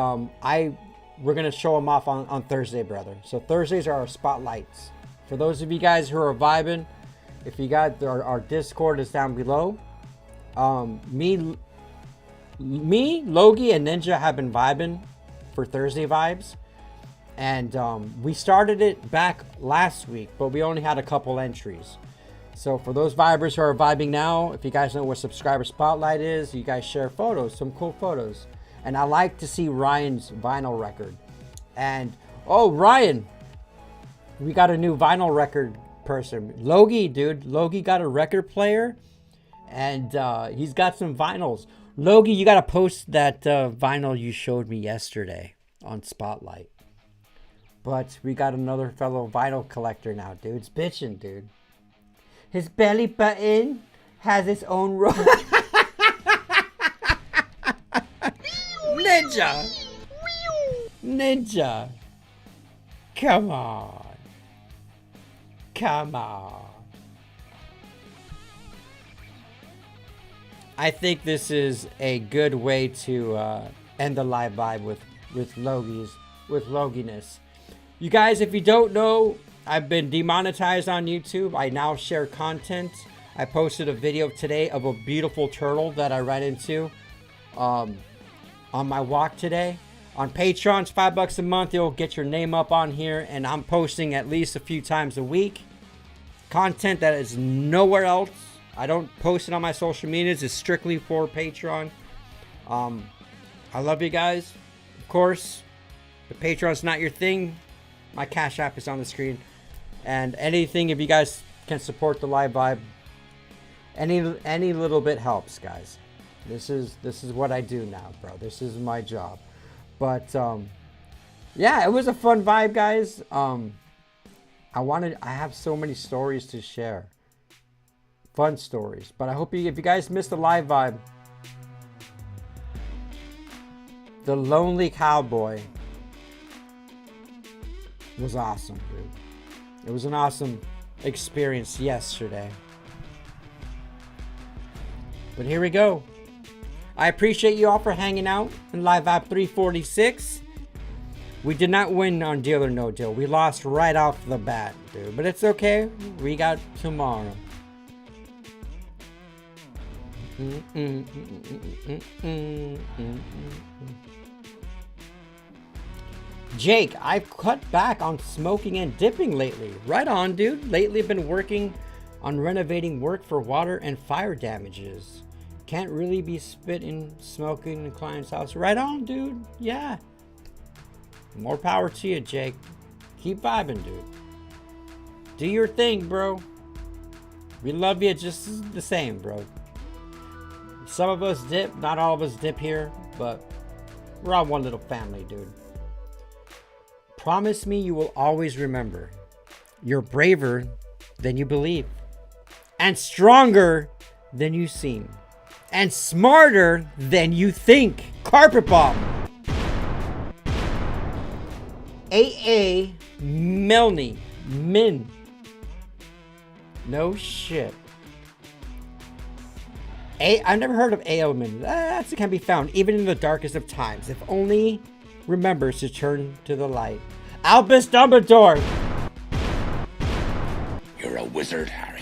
we're gonna show them off on Thursday, brother. So Thursdays are our spotlights. For those of you guys who are vibing, if you got our Discord is down below. Me, Logie, and Ninja have been vibing for Thursday vibes, and we started it back last week, but we only had a couple entries. So for those vibers who are vibing now, if you guys know what subscriber spotlight is, you guys share photos, some cool photos. And I like to see Ryan's vinyl record. And, oh, Ryan, we got a new vinyl record person. Logie, dude. Logie got a record player. And he's got some vinyls. Logie, you got to post that vinyl you showed me yesterday on Spotlight. But we got another fellow vinyl collector now, dude. It's bitching, dude. His belly button has its own roll. Ninja! Ninja! Come on. Come on. I think this is a good way to end the live vibe with Loginess. You guys, if you don't know, I've been demonetized on YouTube. I now share content. I posted a video today of a beautiful turtle that I ran into. On my walk today. On Patreon, it's $5 a month. You'll get your name up on here, and I'm posting at least a few times a week. Content that is nowhere else. I don't post it on my social medias. It's strictly for Patreon. I love you guys. Of course, if Patreon's not your thing, my Cash App is on the screen. And anything, if you guys can support the live vibe, Any little bit helps, guys. This is what I do now, bro. This is my job. But yeah, it was a fun vibe, guys. I have so many stories to share. Fun stories. But I hope if you guys missed the live vibe, the Lonely Cowboy was awesome, dude. It was an awesome experience yesterday. But here we go. I appreciate you all for hanging out in Live Vibe 346. We did not win on Deal or No Deal. We lost right off the bat, dude. But it's okay. We got tomorrow. Jake, I've cut back on smoking and dipping lately. Right on, dude. Lately I've been working on renovating work for water and fire damages. Can't really be spitting, smoking in a client's house. Right on, dude. Yeah. More power to you, Jake. Keep vibing, dude. Do your thing, bro. We love you just the same, bro. Some of us dip, not all of us dip here, but we're all one little family, dude. Promise me you will always remember. You're braver than you believe. And stronger than you seem. And smarter than you think. Carpet bomb. A.A. Milne. Min. No shit. I've never heard of A.O. Min. That can be found even in the darkest of times. If only remembers to turn to the light. Albus Dumbledore. You're a wizard, Harry.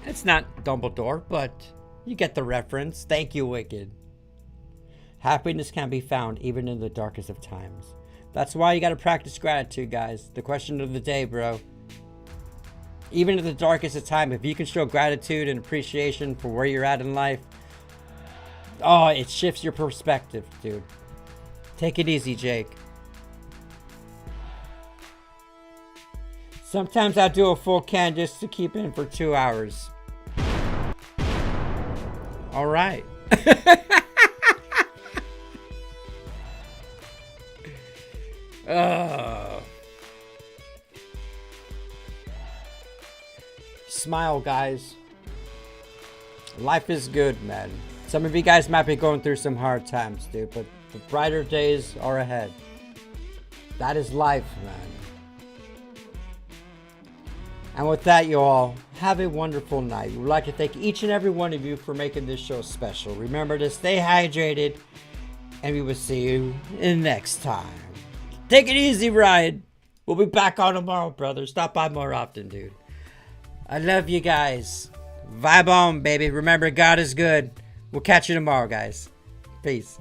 It's not Dumbledore, but you get the reference. Thank you, Wicked. Happiness can be found even in the darkest of times. That's why you gotta practice gratitude, guys. The question of the day, bro. Even in the darkest of time, if you can show gratitude and appreciation for where you're at in life, oh, it shifts your perspective, dude. Take it easy, Jake. Sometimes I do a full can just to keep in for 2 hours. All right. Smile, guys. Life is good, man. Some of you guys might be going through some hard times, dude, but the brighter days are ahead. That is life, man. And with that, you all, have a wonderful night. We would like to thank each and every one of you for making this show special. Remember to stay hydrated, and we will see you next time. Take it easy, Ryan. We'll be back on tomorrow, brother. Stop by more often, dude. I love you guys. Vibe on, baby. Remember, God is good. We'll catch you tomorrow, guys. Peace.